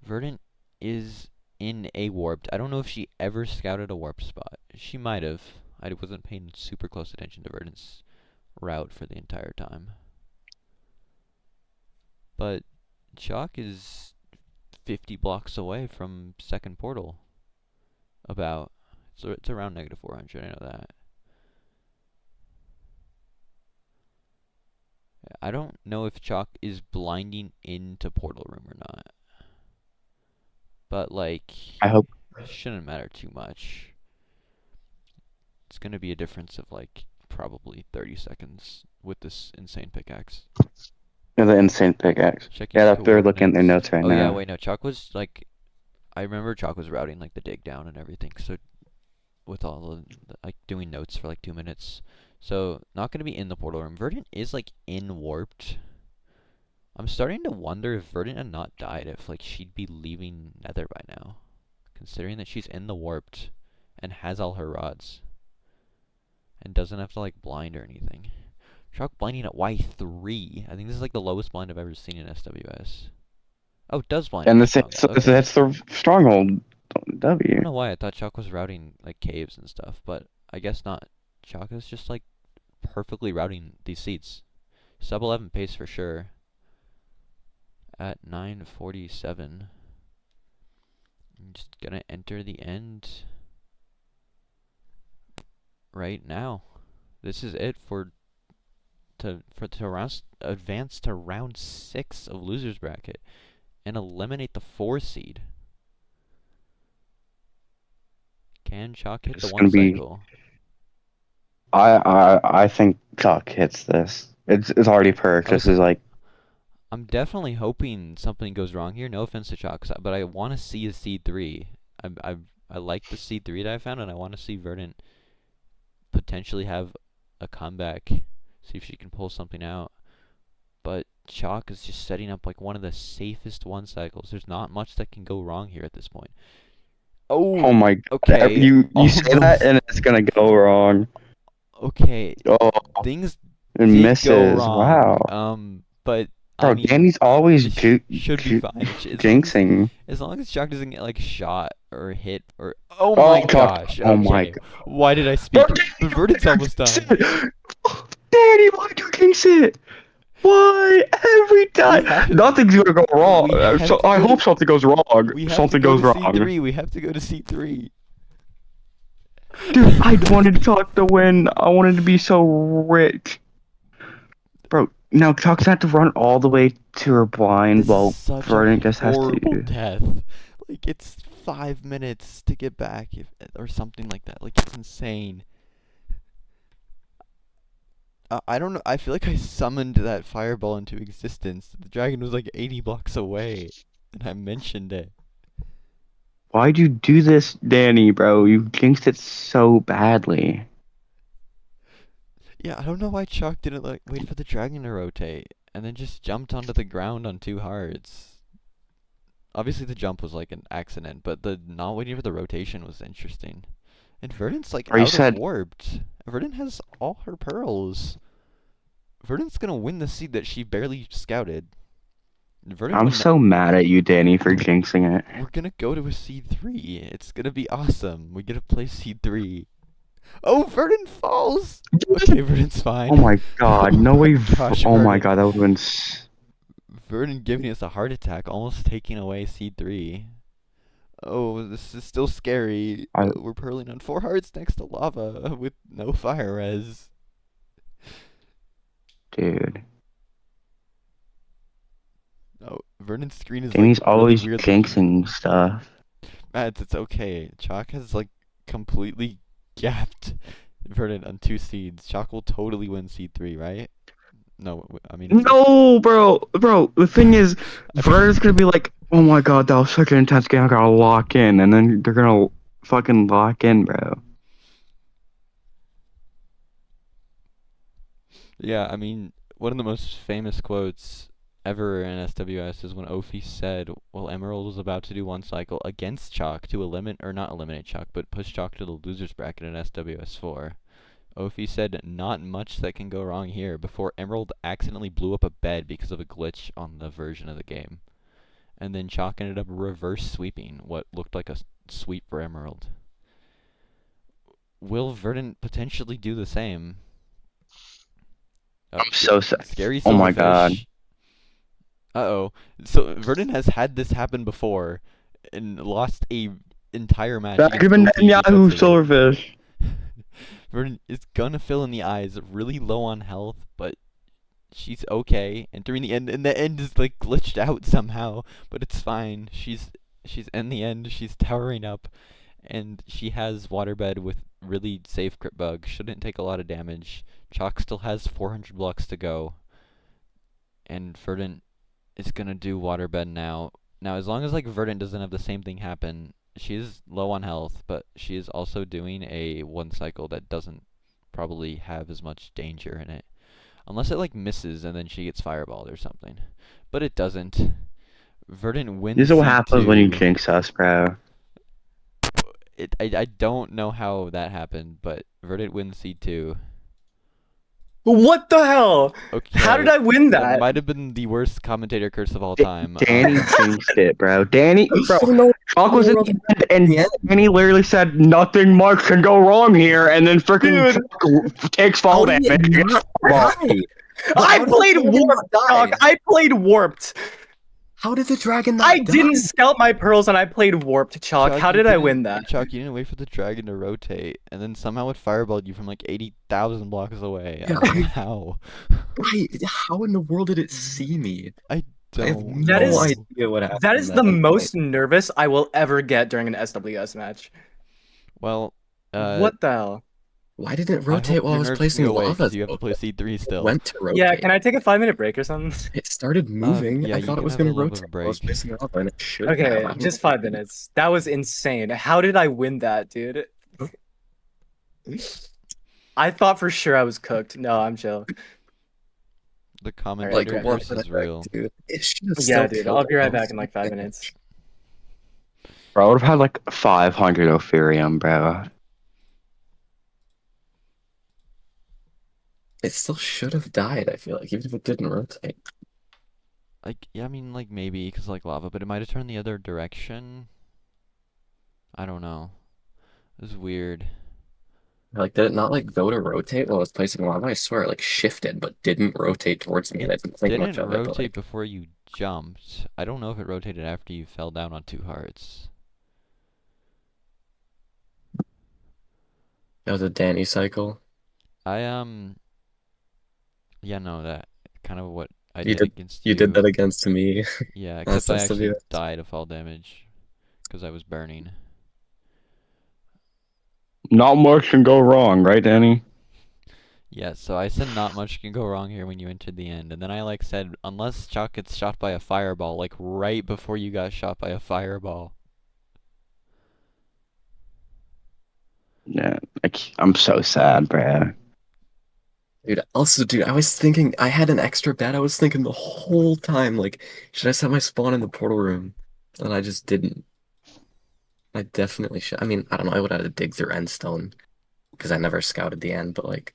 Verdant is in a warped. I don't know if she ever scouted a warped spot. She might have. I wasn't paying super close attention to Verdant's route for the entire time. But Chalk is 50 blocks away from second portal. About. So it's around negative 400, I know that. I don't know if Chalk is blinding into portal room or not. But like, I hope. it shouldn't matter too much. It's gonna be a difference of like probably 30 seconds with this insane pickaxe. Yeah, the insane pickaxe. Checking Yeah, they're looking at their coordinates. notes right Oh now. yeah, wait, no, Chalk was like, I remember Chalk was routing like the dig down and everything. So with all of like doing notes for like 2 minutes. So not gonna be in the portal room. Verdant is like in warped. I'm starting to wonder if Verdant had not died, if like she'd be leaving Nether by now, considering that she's in the warped and has all her rods and doesn't have to like blind or anything. Chalk blinding at Y3. I think this is like the lowest blind I've ever seen in SWS. Oh, it does blind. And at this Stronghold. it's, Okay. it's the stronghold I W. don't know why I thought Chalk was routing like caves and stuff, but I guess not. Chalk is just like perfectly routing these seats. Sub 11 pace for sure. At 9:47. I'm just gonna enter the end right now. This is it to advance to round 6 of losers bracket and eliminate the 4 seed. Can Chalk hit It's the gonna 1 be. cycle? I think Chalk hits this. It's already perked. This is like. I'm definitely hoping something goes wrong here. No offense to Chalk, but I want to see a seed 3. I like the seed 3 that I found, and I want to see Verdant potentially have a comeback. See if she can pull something out. But Chalk is just setting up like one of the safest 1 cycles. There's not much that can go wrong here at this point. Oh my god. Okay. You say that and it's gonna go wrong. Okay. Oh, Things it did misses. go wrong. Wow. But Bro, I mean, Danny's always it should be fine. jinxing. As long as Chalk doesn't get like shot or hit or oh Oh, my Chalk. gosh. Oh my Okay. god. Why did I speak? Bro, The Verdant's almost done. Danny, why'd you jinx it? Why? Every time. Nothing's gonna go wrong. So I hope something goes wrong. We have Something to go goes to wrong. C3. We have to go to C3. Dude, I wanted Chalk to win. I wanted to be so rich. Bro, now Chalk's had to run all the way to her blind This while is such Verdant a just has horrible to. death. Like it's 5 minutes to get back or something like that. Like it's insane. I don't know. I feel like I summoned that fireball into existence. The dragon was like 80 blocks away, and I mentioned it. Why'd you do this, Danny, bro? You jinxed it so badly. Yeah, I don't know why Chalk didn't like wait for the dragon to rotate, and then just jumped onto the ground on 2 hearts. Obviously, the jump was like an accident, but the not waiting for the rotation was interesting. And Verdant's like Or you out said- of warped. Verdant has all her pearls. Verdant's gonna win the seed that she barely scouted. Verdant I'm would so mad at you, Danny, for jinxing it. We're gonna go to a seed 3. It's gonna be awesome. We get to play seed 3. Oh, Verdant falls! Okay, Verdant's fine. Oh my god, no way. Gosh, Oh my Verdant. god, that would've been. Verdant giving us a heart attack, almost taking away seed 3. Oh, this is still scary. We're pearling on 4 hearts next to lava with no fire res. Dude. Oh, Verdant's screen is Danny's like really always weird looking. jinxing stuff. Mads, it's okay. Chalk has like completely gapped Verdant on 2 seeds. Chalk will totally win seed 3, right? No, I mean it's No, bro. The thing is, Verdant's gonna be like, oh my god, that was such an intense game, I gotta lock in. And then they're gonna fucking lock in, bro. Yeah, I mean, one of the most famous quotes ever in SWS is when Ophi said, well, Emerald was about to do 1 cycle against Chalk to not eliminate Chalk, but push Chalk to the loser's bracket in SWS 4. Ophi said, not much that can go wrong here, before Emerald accidentally blew up a bed because of a glitch on the version of the game. And then Chalk ended up reverse sweeping what looked like a sweep for Emerald. Will Verdant potentially do the same? I'm so sad. Scary Oh my silverfish. god. Uh-oh. So Verdant has had this happen before and lost a entire match Back against in Ophi Yahoo because of it. Silverfish. Verdant is gonna fill in the eyes, really low on health, but she's okay. Entering the end, and the end is like glitched out somehow, but it's fine. She's in the end. She's towering up, and she has waterbed with really safe crit bug. Shouldn't take a lot of damage. Chalk still has 400 blocks to go, and Verdant is gonna do waterbed now. Now, as long as like Verdant doesn't have the same thing happen, she is low on health, but she is also doing a 1 cycle that doesn't probably have as much danger in it. Unless it like misses and then she gets fireballed or something. But it doesn't. Verdant wins. This is what happens when you C2. jinx us, bro. I don't know how that happened, but Verdant wins C2. What the hell? Okay. How did I win That that? might have been the worst commentator curse of all time. Danny jinxed it, bro. Danny, bro. No, Chalk was in the end, and Danny literally said nothing much can go wrong here, and then freaking Chalk takes fall How did damage. it not die? I played warped, dog. I played warped. How did the dragon not I die? didn't scout my pearls and I played warped, Chalk. How you did I didn't- win that? Chalk, you didn't wait for the dragon to rotate, and then somehow it fireballed you from like 80,000 blocks away. I don't know how. How in the world did it see me? I have Don't That no is- idea what happened. That is that the night. most nervous I will ever get during an SWS match. Well, What the hell? Why did it I hope rotate while I your was nerves placing go away, lava? 'cause you have to though? play C3 It still. went to rotate. Yeah, can I take a 5-minute break or something? It started moving. yeah, I you thought it can was have a going to little bit of rotate a while I was break. placing lava, and it should. Okay, have. just 5 minutes. That was insane. How did I win that, dude? I thought for sure I was cooked. No, I'm chill. The Like, commentator one curse is real. Dude. It should have Yeah, still dude. killed I'll be right it. back in like 5 minutes. Bro, I would have had like 500 Ophirium, bro. It still should have died, I feel like, even if it didn't rotate. Like, yeah, I mean, like, maybe, because, like, lava, but it might have turned the other direction. I don't know. It was weird. Like, did it not, like, go to rotate while I was placing lava? I swear it, like, shifted, but didn't rotate towards me, and I didn't think much Didn't of it, but, rotate like, before you jumped. I don't know if it rotated after you fell down on 2 hearts. that was a Danny cycle. Yeah, no, that kind of what I You did did- against You did that against me. Yeah, That's except I actually SWS. died of fall damage because I was burning. Not much can go wrong, right, Danny? Yeah, so I said not much can go wrong here when you entered the end, and then I like said unless Chalk gets shot by a fireball, like right before you got shot by a fireball. Yeah, I'm so sad, bruh. Dude, also, dude, I was thinking, I had an extra bet. I was thinking the whole time, like, should I set my spawn in the portal room? And I just didn't. I definitely should. I mean, I don't know. I would have to dig through Endstone because I never scouted the end, but like,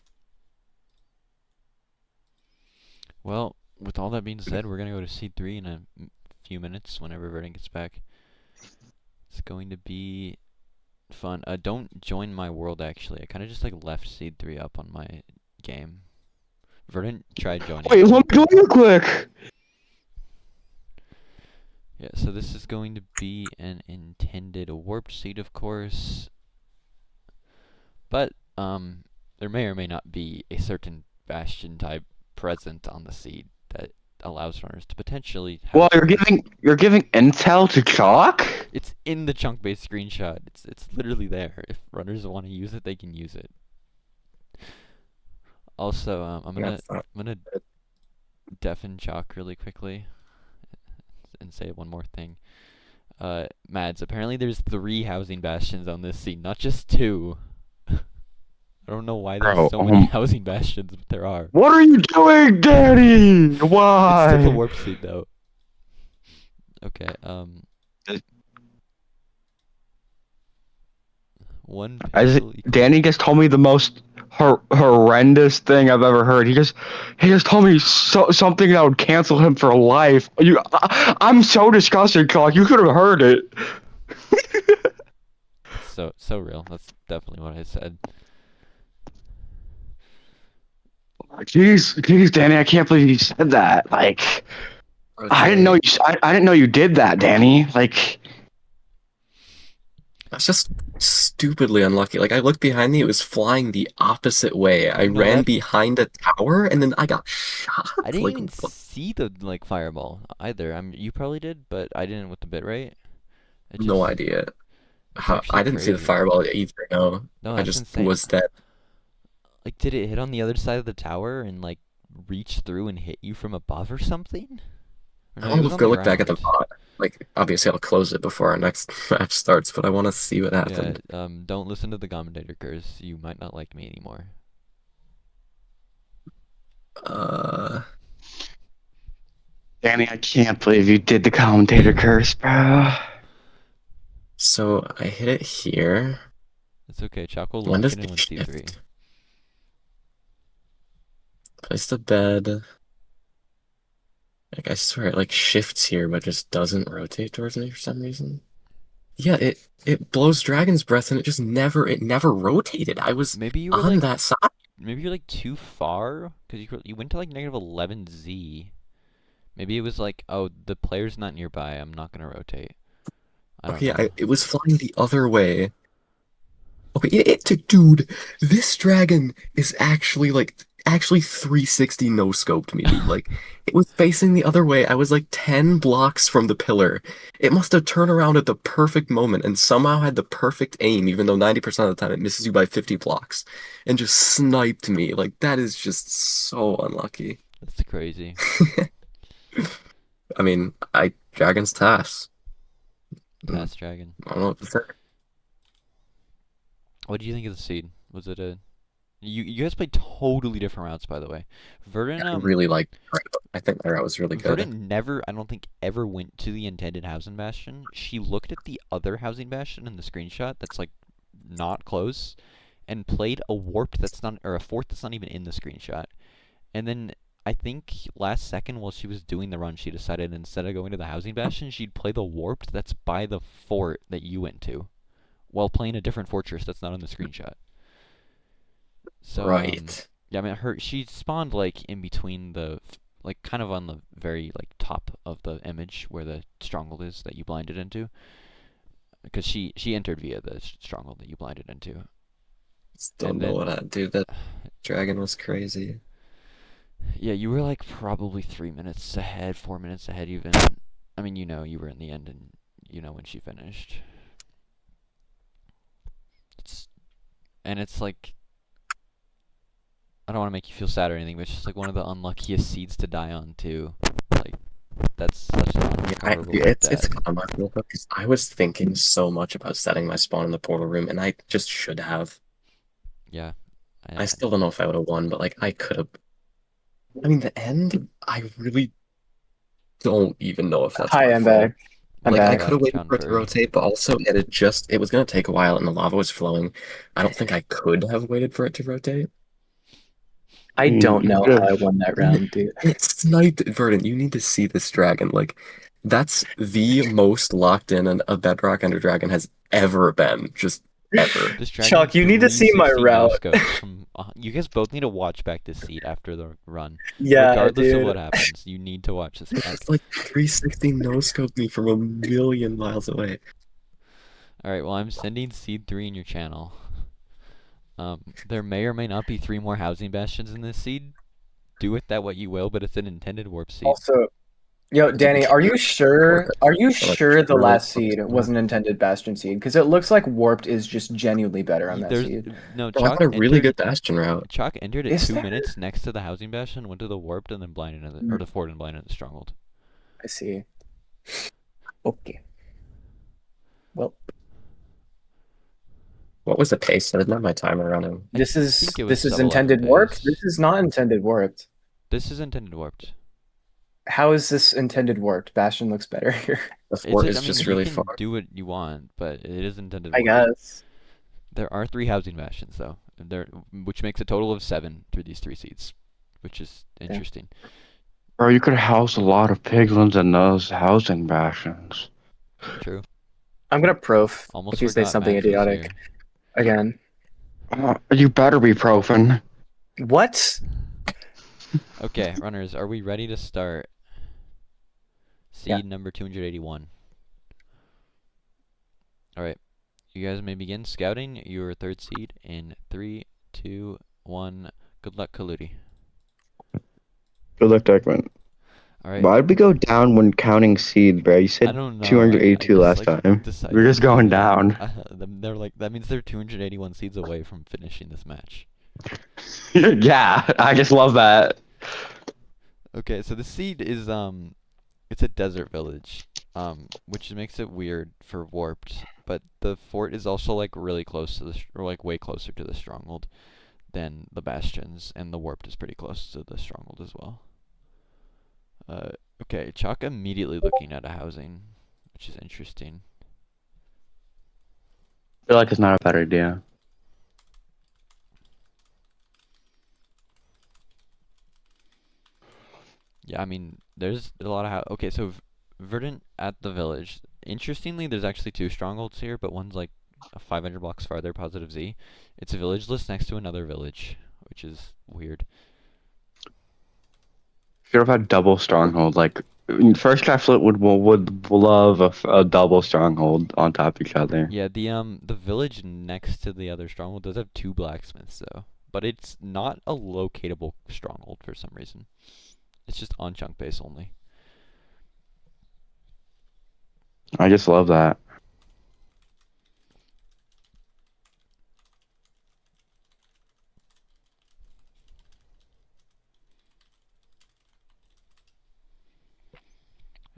Well, with all that being said, we're gonna go to seed 3 in a few minutes whenever Verdant gets back. It's going to be fun. Don't join my world actually. I kind of just like left seed 3 up on my game. Verdant tried joining. Wait, let me go real quick. Yeah, so this is going to be an intended warped seed, of course. But there may or may not be a certain bastion type present on the seed that allows runners to potentially have Well, a choice. you're giving intel to Chalk? It's in the chunk-based screenshot. It's literally there. If runners want to use it, they can use it. Also, I'm gonna deafen Chalk really quickly and say one more thing. Mads, apparently there's 3 housing bastions on this seed, not just 2. I don't know why there's Bro, so many housing bastions, but there are. what are you doing, Danny? Why? It's still a warp seed though. Okay, one pixel equals... Danny just told me the most horrendous thing I've ever heard. He just told me something that would cancel him for life. I'm so disgusted, Chalk. You could have heard it. so real. That's definitely what I said. Jeez, Danny, I can't believe you said that. Like, I didn't know I didn't know you did that, Danny. Like, I was just stupidly unlucky. Like, I looked behind me, it was flying the opposite way. I No, ran that... behind a tower, and then I got shot. I didn't Like, even what? see the like fireball either. You probably did, but I didn't with the bitrate. It No just... idea. It's How actually I didn't see the crazy. fireball either. No, No, I that's just insane. was dead. Like, did it hit on the other side of the tower and like reach through and hit you from above or something? Or no, I it want was to on go the look back at the ground. bot. Like, obviously, I'll close it before our next match starts, but I want to see what Yeah, happened. don't listen to the commentator curse. You might not like me anymore. Uh, Danny, I can't believe you did the commentator curse, bro. so I hit it here. It's okay. Chalk will When launch does it in it 1C3. shift? Place the bed. Like, I swear it like shifts here, but just doesn't rotate towards me for some reason. Yeah, it blows dragon's breath and it never rotated. I was Maybe you were on like... that side. Maybe you're like too far? Because you went to like negative 11Z. Maybe it was like, oh, the player's not nearby. I'm not going to rotate. I don't Okay, know. it was flying the other way. Okay, dude, this dragon is actually 360 no scoped me, dude. Like, it was facing the other way. I was like 10 blocks from the pillar. It must have turned around at the perfect moment and somehow had the perfect aim, even though 90% of the time it misses you by 50 blocks, and just sniped me. Like, that is just so unlucky. That's crazy. I mean, Dragon's Task. Pass Dragon. I don't know what to say. What do you think of the seed? Was it a... You guys played totally different routes, by the way. Verdant, I really like. I think that route was really good. Verdant never, I don't think, ever went to the intended housing bastion. She looked at the other housing bastion in the screenshot that's like not close, and played a warped that's not, or a fourth that's not even in the screenshot. And then I think last second while she was doing the run, she decided instead of going to the housing bastion, she'd play the warped that's by the fort that you went to, while playing a different fortress that's not in the screenshot. So, Right. yeah, I mean, she spawned like in between the, like kind of on the very like top of the image where the stronghold is that you blinded into, because she entered via the stronghold that you blinded into. Still know what I do. That dragon was crazy. Yeah, you were like probably 3 minutes ahead, 4 minutes ahead even. I mean, you were in the end, and you know when she finished. It's like, I don't want to make you feel sad or anything, but it's just like one of the unluckiest seeds to die on too. Like that's such an unrecoverable it's death. kind of my fault because I was thinking so much about setting my spawn in the portal room, and I just should have. Yeah. I still don't know if I would have won, but like I could have. I mean, the end, I really don't even know if that's Hi, my I'm fault. back. I'm Like I back. could have waited John for it to Furry. rotate, but also it was gonna take a while, and the lava was flowing. I don't think I could have waited for it to rotate. I don't You know could how I have. won that round, dude. It sniped Verdant. You need to see this dragon. Like, that's the most locked in a Bedrock Ender Dragon has ever been. Just ever. This dragon Chuck, you need to see my 360 route. no-scopes from, you guys both need to watch back this seed after the run. Yeah, Regardless of dude. what happens, you need to watch this back. It's like 360 no scoped me from a million miles away. Alright, well I'm sending seed 3 in your channel. There may or may not be 3 more housing bastions in this seed. Do with that what you will, but it's an intended warp seed. Also, yo, Danny, are you sure? Are you sure the last seed Really? was an intended Bastion seed? Because it looks like Warped is just genuinely better on that There's seed. no Bro, I Chalk got a really entered. good Bastion route. Chalk entered at Is 2 there? minutes next to the housing bastion, went to the warped, and then blinded into the, or the fort and blinded into the stronghold. I see. Okay. Well, What was the pace? I didn't have my timer running. this think it was is double intended F warped. pace. This is not intended warped. This is intended warped. How is this intended warped? Bastion looks better here. The fort is I mean, just you really can far. do what you want, but it is intended I warped. guess. There are 3 housing bastions though, which makes a total of 7 through these 3 seeds, which is interesting. Bro, you could house a lot of piglins in those housing bastions. True. I'm gonna prof Almost if you say forgot something Max was idiotic here. again. You better be profan. What? Okay, runners, are we ready to start? Seed Yeah. number 281. Alright, you guys may begin scouting your 3rd seed in 3, 2, 1. Good luck, Kaludi. Good luck, Deckman. Alright. Why'd we go down when counting seeds, bro? You I said don't know. I 282 just, last like, time. decided We're just to do going that. down. They're like, that means they're 281 seeds away from finishing this match. Yeah, I just love that. Okay, so the seed is it's a desert village, which makes it weird for warped. But the fort is also like really close to the, or like way closer to the stronghold than the bastions, and the warped is pretty close to the stronghold as well. Okay, Chalk immediately looking at a housing, which is interesting. I feel like it's not a bad idea. Yeah, I mean, there's a lot of okay, so Verdant at the village. Interestingly, there's actually 2 strongholds here, but one's like 500 blocks farther, positive Z. It's a village list next to another village, which is weird. Should have had double stronghold. Like first class flip would love a double stronghold on top of each other. Yeah, the village next to the other stronghold does have 2 blacksmiths though, but it's not a locatable stronghold for some reason. It's just on chunk base only. I just love that.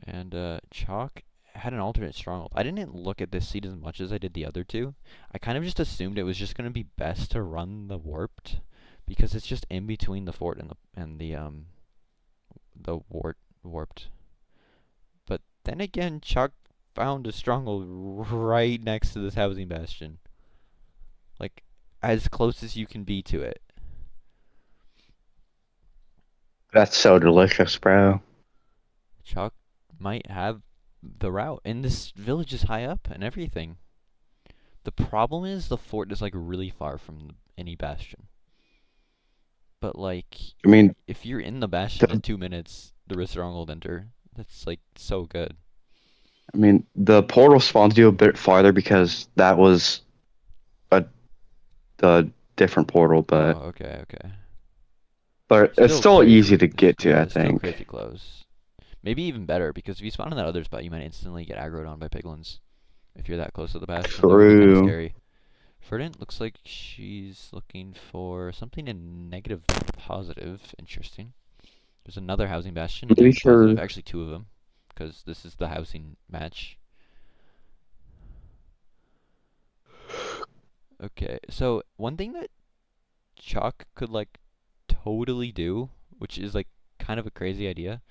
And Chalk had an alternate stronghold. I didn't look at this seed as much as I did the other 2. I kind of just assumed it was just going to be best to run the warped because it's just in between the fort and the warped. But then again, Chalk found a stronghold right next to this housing bastion. Like as close as you can be to it. That's so delicious, bro. Chalk might have the route, and this village is high up and everything. The problem is the fort is like really far from any bastion. But like, I mean, if you're in the bastion in 2 minutes, the stronghold enter. That's like so good. I mean, the portal spawns you a bit farther because that was a different portal, but Oh, okay. it's still crazy- easy to get to, I it's still think. crazy close. Maybe even better, because if you spawn in that other spot, you might instantly get aggroed on by piglins. If you're that close to the bastion, that would be kind of True. scary. Verdant looks like she's looking for something in negative positive. Interesting. There's another housing bastion, a Maybe negative positive. for Actually, two of them, because this is the housing match. Okay, so one thing that Chalk could like totally do, which is like kind of a crazy idea,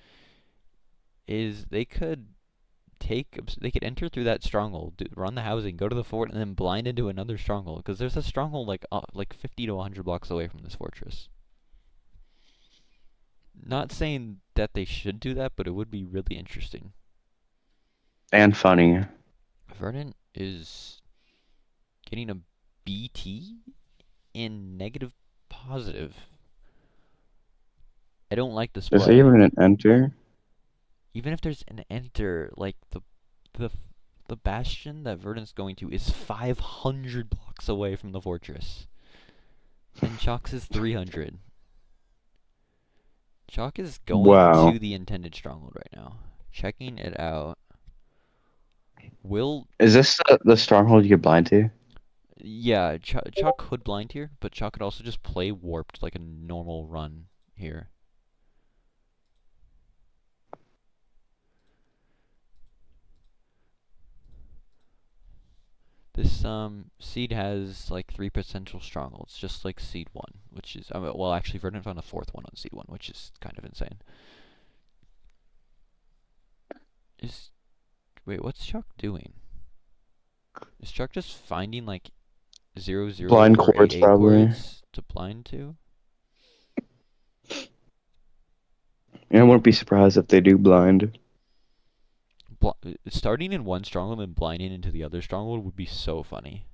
is they could enter through that stronghold, run the housing, go to the fort, and then blind into another stronghold. Because there's a stronghold like 50 to 100 blocks away from this fortress. Not saying that they should do that, but it would be really interesting. and funny. Verdant is getting a BT in negative positive. I don't like this Is there play. even an enter? Even if there's an enter, like the the bastion that Verdant's going to is 500 blocks away from the fortress. And Chalk's is 300. Chalk is going Wow. to the intended stronghold right now. Checking it out. Will Is this the stronghold you get blind to? Yeah, Chalk could blind here, but Chalk could also just play warped like a normal run here. This seed has like 3 potential strongholds, just like seed 1, which is well, actually Verdant found a 4th one on seed 1, which is kind of insane. Wait, what's Chalk doing? Is Chalk just finding like 0, 0, Blind or chords, 8, 8 probably. chords to blind to? And I wouldn't be surprised if they do blind. Starting in one stronghold and blinding into the other stronghold would be so funny.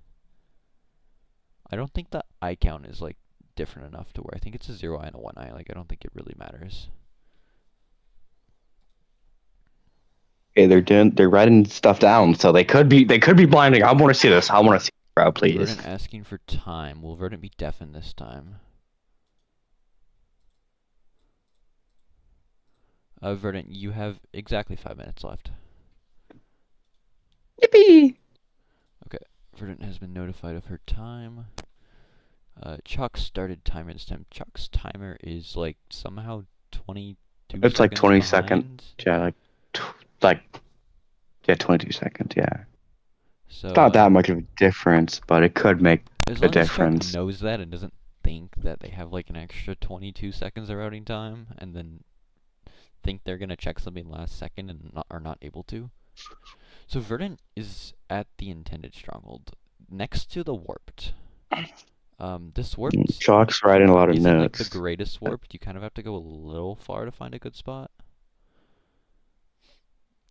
I don't think the eye count is like different enough to where I think it's a 0 eye and a 1 eye. Like I don't think it really matters. Okay, they're writing stuff down, so they could be blinding. I want to see this. I want to see the crowd, please. Verdant asking for time. Will Verdant be deafened this time? Verdant, you have exactly 5 minutes left. Yippee! Okay, Verdant has been notified of her time. Chalk started timer this time. Chalk's timer is like somehow 22 It's like seconds 20 behind. seconds. Yeah, yeah, 22 seconds. Yeah. So It's not that much of a difference, but it could make as a long as difference. Chuck knows that and doesn't think that they have like an extra 22 seconds of routing time, and then think they're gonna check something last second and are not able to. So Verdant is at the intended stronghold, next to the warped. This warped Chalk's writing a lot of isn't like notes. the greatest warped. You kind of have to go a little far to find a good spot.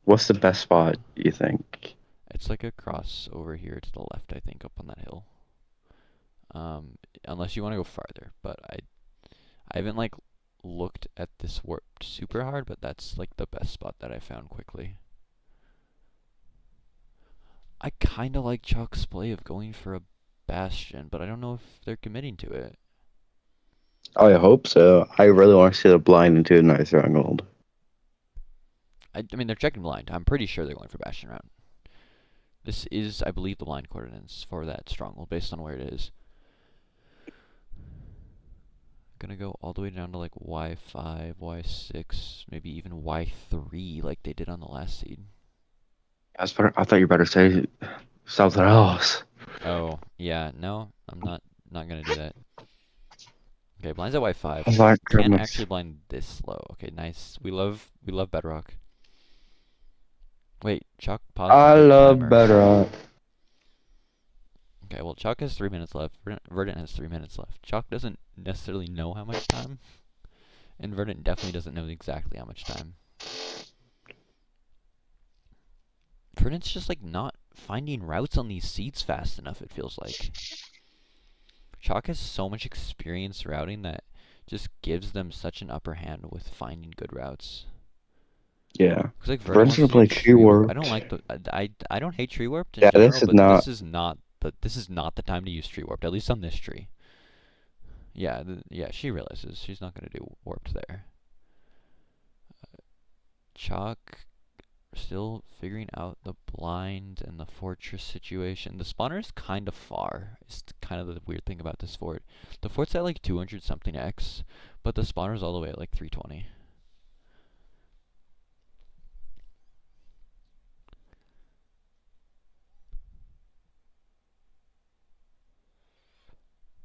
What's the best spot, you think? It's like across over here to the left, I think, up on that hill. Unless you want to go farther, but I haven't like looked at this warped super hard, but that's like the best spot that I found quickly. I kind of like Chalk's play of going for a bastion, but I don't know if they're committing to it. Oh, I hope so. I really want to see the blind into a nice stronghold. I mean, they're checking blind. I'm pretty sure they're going for bastion route. This is, I believe, the blind coordinates for that stronghold based on where it is. Gonna go all the way down to like Y5, Y6, maybe even Y3 like they did on the last seed. I thought you better say something else. Oh, yeah, no, I'm not gonna do that. Okay, blinds at Y5. Like Can't goodness. actually blind this low. Okay, nice. We love Bedrock. Wait, Chalk paused I the love timer. Bedrock. Okay, well, Chalk has 3 minutes left. Verdant has 3 minutes left. Chalk doesn't necessarily know how much time, and Verdant definitely doesn't know exactly how much time. Verdant's just like not finding routes on these seeds fast enough, it feels like. Chalk has so much experience routing that just gives them such an upper hand with finding good routes. Yeah. Cause like Verdant's Verdant gonna wants to play do tree warped. I don't like I don't hate tree warped in Yeah, general, this is but not. this is not the time to use tree warped. At least on this tree. Yeah, yeah, she realizes she's not gonna do warped there. Chalk still figuring out the blind and the fortress situation. The spawner's kind of far. It's kind of the weird thing about this fort. The fort's at like 200 something X, but the spawner's all the way at like 320.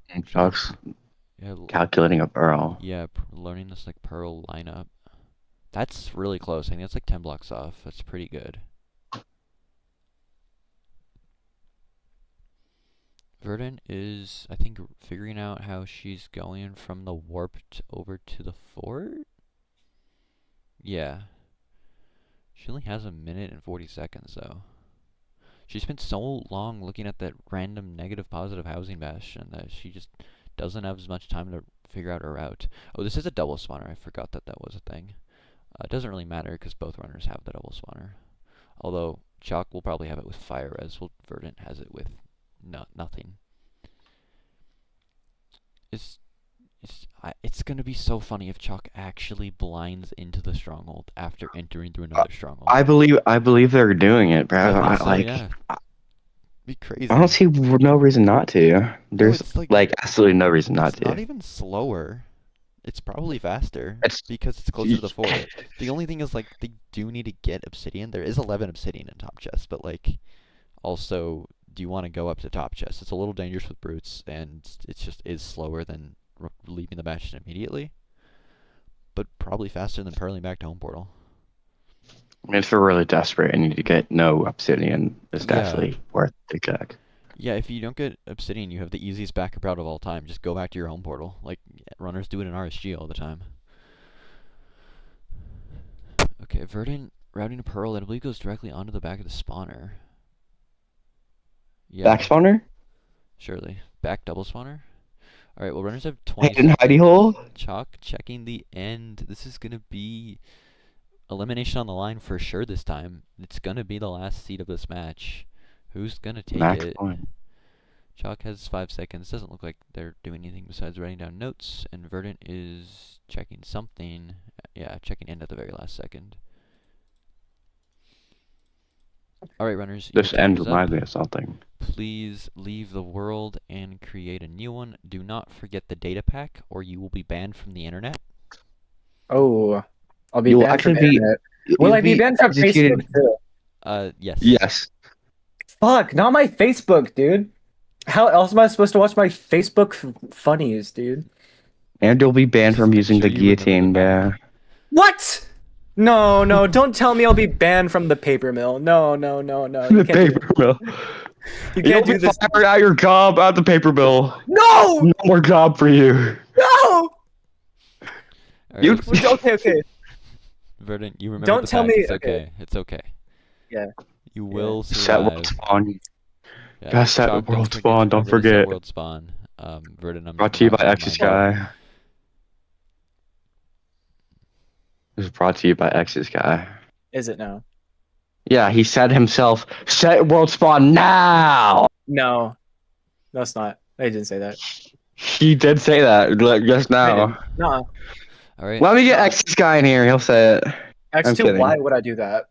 And Chuck's Yeah, calculating a burrow. yeah, learning this like Pearl lineup. That's really close. I think that's like 10 blocks off. That's pretty good. Verdant is, I think, figuring out how she's going from the warped over to the fort? Yeah. She only has a minute and 40 seconds, though. She spent so long looking at that random negative positive housing bastion that she just doesn't have as much time to figure out her route. Oh, this is a double spawner. I forgot that that was a thing. It doesn't really matter because both runners have the double spawner. Although Chalk will probably have it with fire res, while Verdant has it with nothing. It's gonna be so funny if Chalk actually blinds into the stronghold after entering through another stronghold. I believe they're doing it, bro. I think so, Like, yeah. Be crazy. I don't see no reason not to. There's it's like- like absolutely no reason not It's to. not even slower. It's probably faster It's- because it's closer to the fort. The only thing is, like, they do need to get obsidian. There is 11 obsidian in top chest, but, like, also, do you want to go up to top chest? It's a little dangerous with brutes, and it just is slower than leaving the bastion immediately, but probably faster than pearling back to home portal. I mean, if they're really desperate and need to get no obsidian, it's Yeah. definitely worth the check. Yeah, if you don't get obsidian, you have the easiest backup route of all time. Just go back to your home portal. Like, runners do it in RSG all the time. Okay, Verdant routing a pearl that I believe goes directly onto the back of the spawner. Yeah, Back spawner? surely. Back double spawner? Alright, well, runners have 20 Hidden hidey hole? Chalk checking the end. This is going to be elimination on the line for sure this time. It's going to be the last seed of this match. Who's going to take Max it? point. Chalk has 5 seconds. Doesn't look like they're doing anything besides writing down notes. And Verdant is checking something. Yeah, checking end at the very last second. Alright, runners. your This time end is up. reminds me of something. Please leave the world and create a new one. Do not forget the data pack, or you will be banned from the internet. Oh, I'll be You'll banned from actually be- internet. Will I be banned from executed- Facebook too? Yes. Yes. Fuck, not my Facebook, dude. How else am I supposed to watch my Facebook funnies, dude? And you'll be banned Just from make using sure the you remember the guillotine, yeah. pack. What? No, no, don't tell me I'll be banned from the paper mill. No, no, no, no. You The can't do paper mill. You You'll can't be do this. fired out your job at the paper mill. No! No more job for you. No! Alright, You- Okay, okay. Verdant, you remember Don't the tell pack. me- It's okay. okay. It's okay. Yeah. You will Set survive. world spawn. Yeah, Gotta set Chalk, don't world forget spawn, to don't remember to set forget. world spawn. Verdant, I'm Brought to you not by gonna Ex's remind you. guy. This is brought to you by Ex's guy. Is it now? Yeah, he said himself, set world spawn now! No. No, it's not. I didn't say that. He did say that just now. No. Alright, Let me get Ex's guy in here, he'll say it. X2, kidding. why would I do that?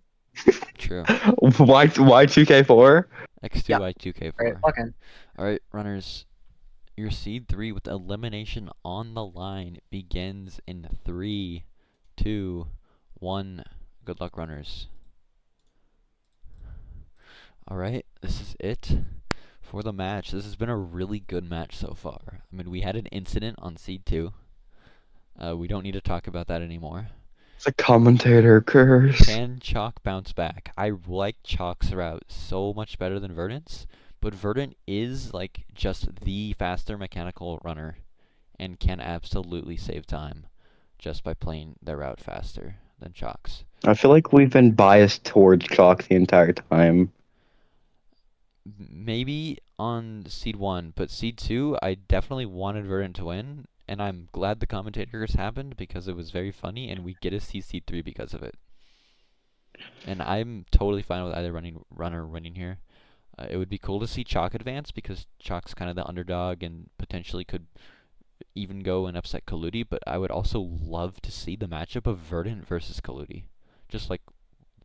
true. Why 2K4? X2 Yeah. I2K4. Alright, fucking. Alright, runners. Your seed 3 with elimination on the line begins in 3, 2, 1. Good luck, runners. Alright, this is it for the match. This has been a really good match so far. I mean, we had an incident on seed 2. We don't need to talk about that anymore. It's a commentator curse. Can Chalk bounce back? I like Chalk's route so much better than Verdant's, but Verdant is like just the faster mechanical runner and can absolutely save time just by playing their route faster than Chalk's. I feel like we've been biased towards Chalk the entire time. Maybe on seed 1, but seed 2, I definitely wanted Verdant to win, and I'm glad the commentators happened because it was very funny, and we get to see seed 3 because of it. And I'm totally fine with either runner winning here. It would be cool to see Chalk advance because Chalk's kind of the underdog and potentially could even go and upset Kaludi, but I would also love to see the matchup of Verdant versus Kaludi. Just like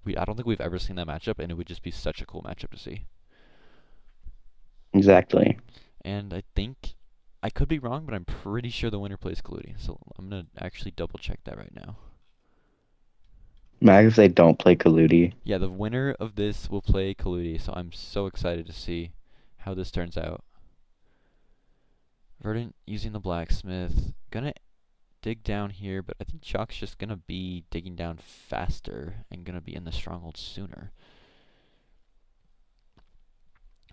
I don't think we've ever seen that matchup, and it would just be such a cool matchup to see. Exactly. And I think I could be wrong, but I'm pretty sure the winner plays Kaludi. So I'm gonna actually double check that right now. Imagine if they don't play Kaludi. Yeah, the winner of this will play Kaludi, so I'm so excited to see how this turns out. Verdant using the blacksmith. Gonna dig down here, but I think Chalk's just gonna be digging down faster and gonna be in the stronghold sooner.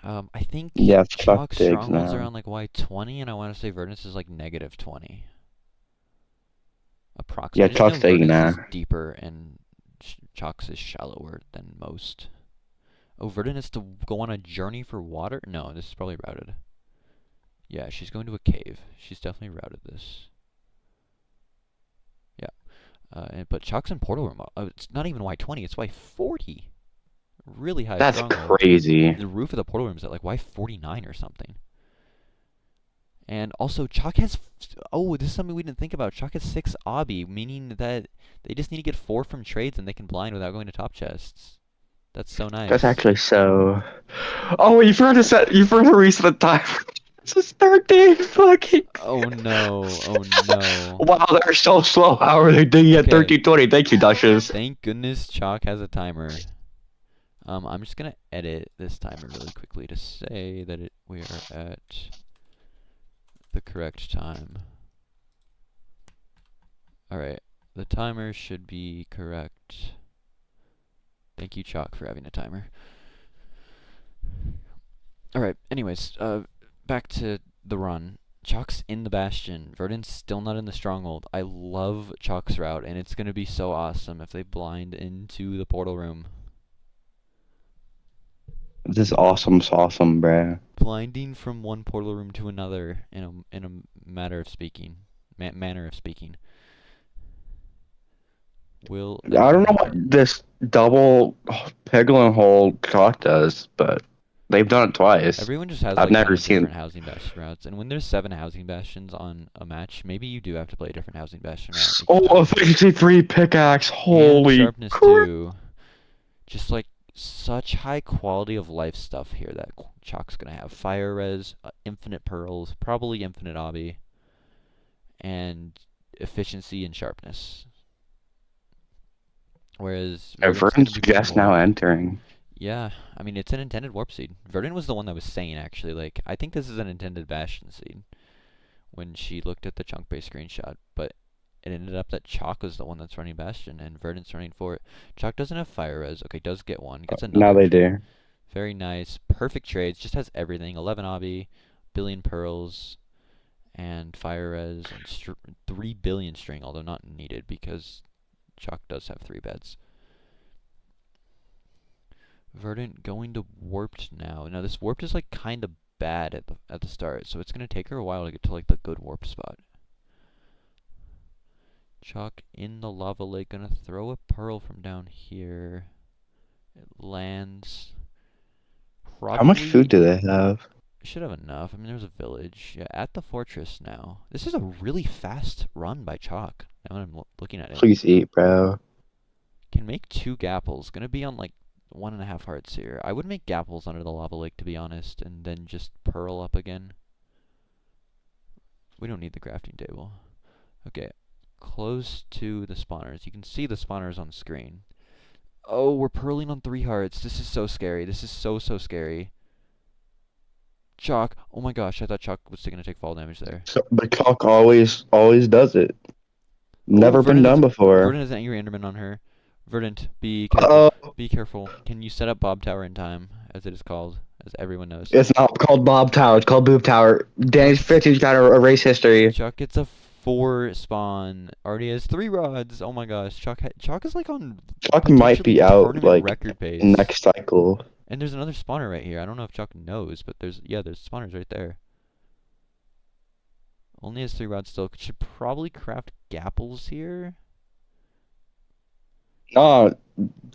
I think Yeah, Chuck Chalk's digs stronghold's now. around like Y20, and I want to say Verdant's is like -20. Approximately. Yeah, I just know Chuck's digging Verdant's now. is deeper and Chalk's is shallower than most. Oh, Verdant has to go on a journey for water? No, this is probably routed. Yeah, she's going to a cave. She's definitely routed this. Yeah. But Chalk's in portal room. Oh, it's not even Y20, it's Y40. Really high That's stronghold. crazy. The roof of the portal room is at like Y49 or something. And also, Chalk has... Oh, this is something we didn't think about. Chalk has 6 obby, meaning that they just need to get 4 from trades and they can blind without going to top chests. That's so nice. That's actually so. Oh, you forgot to set. You forgot to reset the timer. It's a 13 fucking. Oh no! Oh no! Wow, they're so slow. How are they digging at Okay. 13:20? Thank you, Duchess. Thank goodness Chalk has a timer. I'm just gonna edit this timer really quickly to say that we are at the correct time. Alright, the timer should be correct. Thank you, Chalk, for having a timer. Alright, anyways, back to the run. Chalk's in the Bastion. Verdant's still not in the Stronghold. I love Chalk's route, and it's gonna be so awesome if they blind into the portal room. This is awesome, bruh. Blinding from one portal room to another in a matter of speaking. Manner of speaking. Will I don't know what this double Peglin hole clock does, but they've done it twice. Everyone just has I've like never kind of seen- different housing bastion routes, and when there's 7 housing bastions on a match, maybe you do have to play a different housing bastion route. each Oh, time. efficiency 3 pickaxe. And Holy sharpness crap. 2. Just like such high quality of life stuff here that Chalk's gonna have. Fire res, infinite pearls, probably infinite obby, and efficiency and sharpness. Whereas Verdant's just now entering. Yeah, I mean it's an intended warp seed. Verdant was the one that was saying actually, like, I think this is an intended bastion seed when she looked at the chunk base screenshot, but it ended up that Chalk was the one that's running bastion and Verdant's running for it. Chalk doesn't have fire res. Okay, does get one. Gets another. Now they do. Very nice. Perfect trades. Just has everything. 11 obby, billion pearls, and fire res, and 3 billion string, although not needed because Chalk does have 3 beds. Verdant going to warped now. Now this warped is like kind of bad at the start, so it's gonna take her a while to get to like the good warp spot. Chalk in the lava lake, gonna throw a pearl from down here. It lands. Probably How much food do they have? should have enough. I mean, there's a village. Yeah, at the fortress now. This is a really fast run by Chalk. Now that I'm looking at it. Please eat, bro. Can make 2 gapples. Gonna be on like 1.5 hearts here. I would make gapples under the lava lake, to be honest, and then just pearl up again. We don't need the crafting table. Okay, close to the spawners. You can see the spawners on screen. Oh, we're pearling on 3 hearts. This is so scary. This is so scary. Chalk. Oh my gosh, I thought Chalk was going to take fall damage there. But Chalk always does it. Never been done before. Verdant has an angry enderman on her. Verdant, be careful. Be careful. Can you set up Bob Tower in time, as it is called, as everyone knows? It's not called Bob Tower. It's called Boob Tower. Danny's 15's got to erase history. Chalk gets a 4 spawn. Already has 3 rods. Oh my gosh. Chalk is like on Chalk might be potentially out tournament like record pace. next cycle. And there's another spawner right here. I don't know if Chalk knows, but there's spawners right there. Only has 3 rods still. Should probably craft gapples here. No,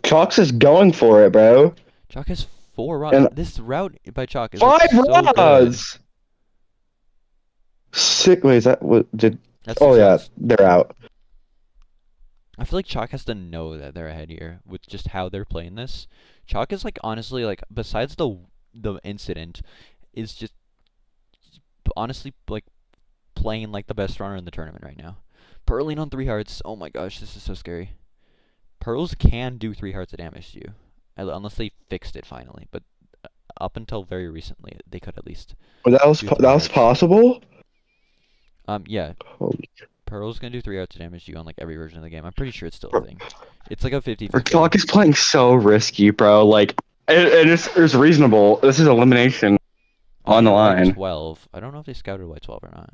Chalk's is going for it, bro. Chalk has 4 rods. And This route by Chalk is 5 like, so good. rods. 6. Wait, is that what did? That's Oh 6 yeah, rods. they're out. I feel like Chalk has to know that they're ahead here with just how they're playing this. Chalk is like honestly like besides the incident, is just honestly like playing like the best runner in the tournament right now. Pearling on 3 hearts. Oh my gosh, this is so scary. Pearls can do 3 hearts of damage to you, unless they fixed it finally. But up until very recently, they could at least. Well, that was do 3 that was hearts. possible. Yeah. Holy. Pearl's gonna do 3 hearts of damage to you on like every version of the game. I'm pretty sure it's still a Bro. thing. It's like a 50-50. Chalk is playing so risky, bro. Like, it's reasonable. This is elimination on the line. 12. I don't know if they scouted white 12 or not.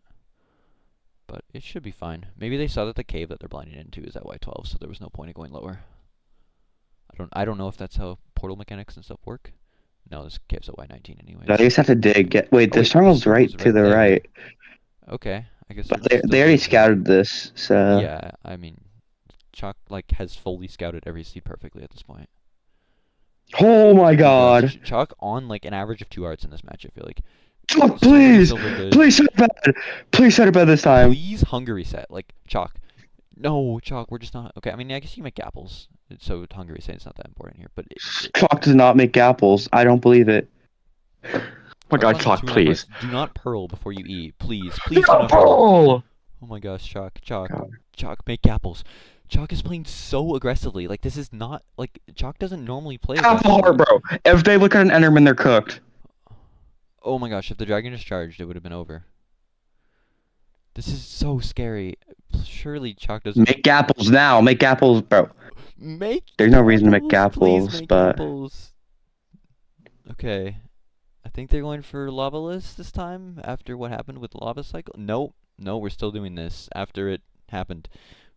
But it should be fine. Maybe they saw that the cave that they're blinding into is at white 12, so there was no point in going lower. I don't know if that's how portal mechanics and stuff work. No, this cave's at white 19 anyway. They just have to dig. Wait, the stronghold's right to the there. right. Okay, I guess. But they already scouted this, so. Yeah, I mean, Chalk like has fully scouted every seed perfectly at this point. Oh my god. Chalk on like an average of 2 hearts in this match. I feel like. Chalk, please, please set it bad. Please set it bad this time. Please hunger reset, like Chalk. No, Chalk, we're just not okay. I mean, I guess you make apples, so hunger reset is not that important here. But Chalk does not make apples. I don't believe it. Oh my god, Chalk, please. Do not pearl before you eat, please. Please do not pearl. Oh Oh my gosh, Chalk, God. Chalk, make apples. Chalk is playing so aggressively. Like this is not like Chalk doesn't normally play Apple aggressively. heart, bro. If they look at an Enderman, they're cooked. Oh my gosh, if the dragon is charged, it would have been over. This is so scary. Surely Chalk doesn't Make apples now. Make apples, bro. make. There's no reason to make Please apples, make but apples. Okay, I think they're going for Lava-less this time after what happened with the lava cycle. No, we're still doing this after it happened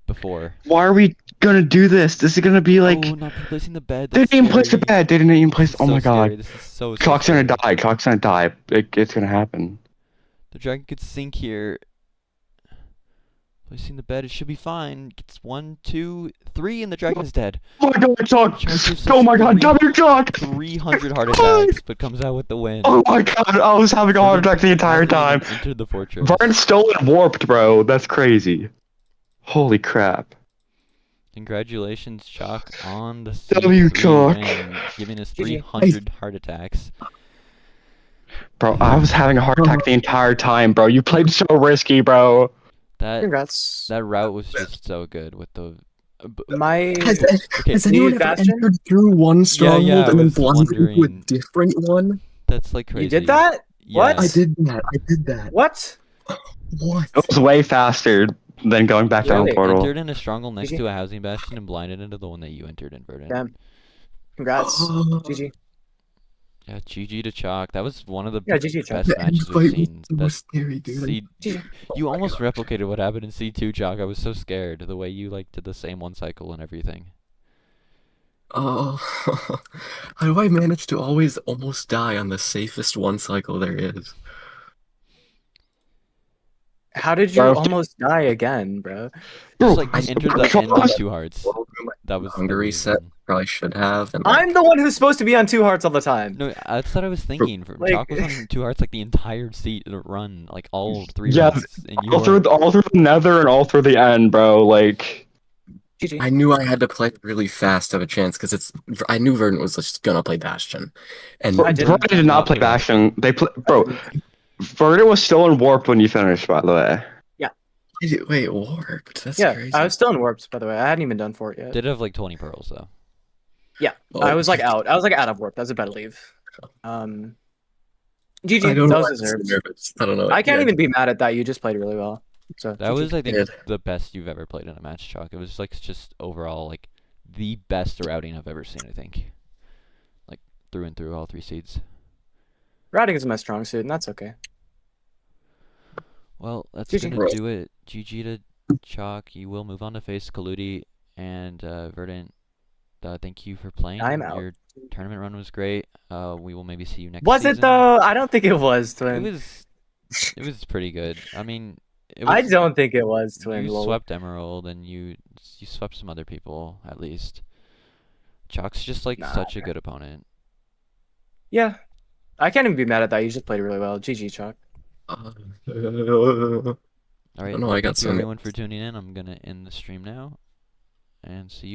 before. why are we gonna do this? This is gonna be like Oh, not placing the bed. they That's didn't even place the scary. bed. They didn't even place. This is Oh my so scary. god. This is so Chalk's scary. gonna die. Chalk's gonna die. It's gonna happen. The dragon could sink here. Placing the bed, it should be fine. Gets 1, 2, 3, and the dragon is dead. Oh my god, Chalk! Chalk gives Oh us my god, W Chalk! 300 heart attacks, but comes out with the win. Oh my god, I was having a heart attack the entire Hasn't even time. entered the fortress. Verdant stole and warped, bro. That's crazy. Holy crap. Congratulations, Chalk, on the W C3 Chalk. win, giving us GG. 300 heart attacks. Bro, I was having a heart attack the entire time, bro. You played so risky, bro. Congrats. That route was just so good with the. My Has Okay, anyone Dude, ever Bastion? entered through one stronghold I and then was blinded into a wondering. different one? that's like crazy. you did that? What? Yeah. I did that. I did that. What? What? It was way faster than going back down Really? the portal. Entered in a stronghold next GG. to a housing bastion and blinded into the one that you entered in, Verdant. Damn. Congrats. GG. Yeah, GG to Chalk. That was one of the Yeah, GG, Chalk. best The end matches we've fight was seen. so That's scary, dude. C- Oh you my almost God. replicated what happened in C2, Chalk. I was so scared the way you like did the same one cycle and everything. Oh, how do I manage to always almost die on the safest one cycle there is? How did you Bro. almost die again, bro? Bro, Just like I- entered I- the end on I- 2 hearts. That was the Hunger reset. reason. Probably should have. And I'm the one who's supposed to be on 2 hearts all the time. No, that's what I was thinking. Like- Chalk was on 2 hearts like the entire seat run, like all 3 Yeah, runs, and you all through were. the nether and all through the end, bro. Like, GG. I knew I had to play really fast to have a chance because I knew Verdant was just gonna play Bastion, and I didn't. Verdant did not play Bastion. Bro. Verdant was still in warp when you finished, by the way. Wait, warped? That's Yeah, crazy. I was still in warps, by the way. I hadn't even done for it yet. Did have like 20 pearls though. Oh, I was like out. I was like out of warp. That was a bad leave. GG. I don't That know. was why I'm so deserved. nervous. I don't know. I can't Yeah, even be mad at that. You just played really well. So That GG. was, I think, Did. the best you've ever played in a match, Chalk. It was like just overall like the best routing I've ever seen. I think, like through and through all 3 seeds. Routing is my strong suit, and that's okay. Well, that's GG. gonna do it. GG to Chalk. You will move on to face Kaludi and Verdant. Thank you for playing. I'm out. Your tournament run was great. We will maybe see you next Was season. it though? I don't think it was, It Twin. was pretty good. I mean, it I was, don't think it was, Twin. you Lol. swept Emerald and you swept some other people at least. Chalk's just like Nah, such a good opponent. Yeah. I can't even be mad at that. You just played really well. GG, Chalk. All right, know, I got thank you some- everyone for tuning in. I'm gonna end the stream now, and see you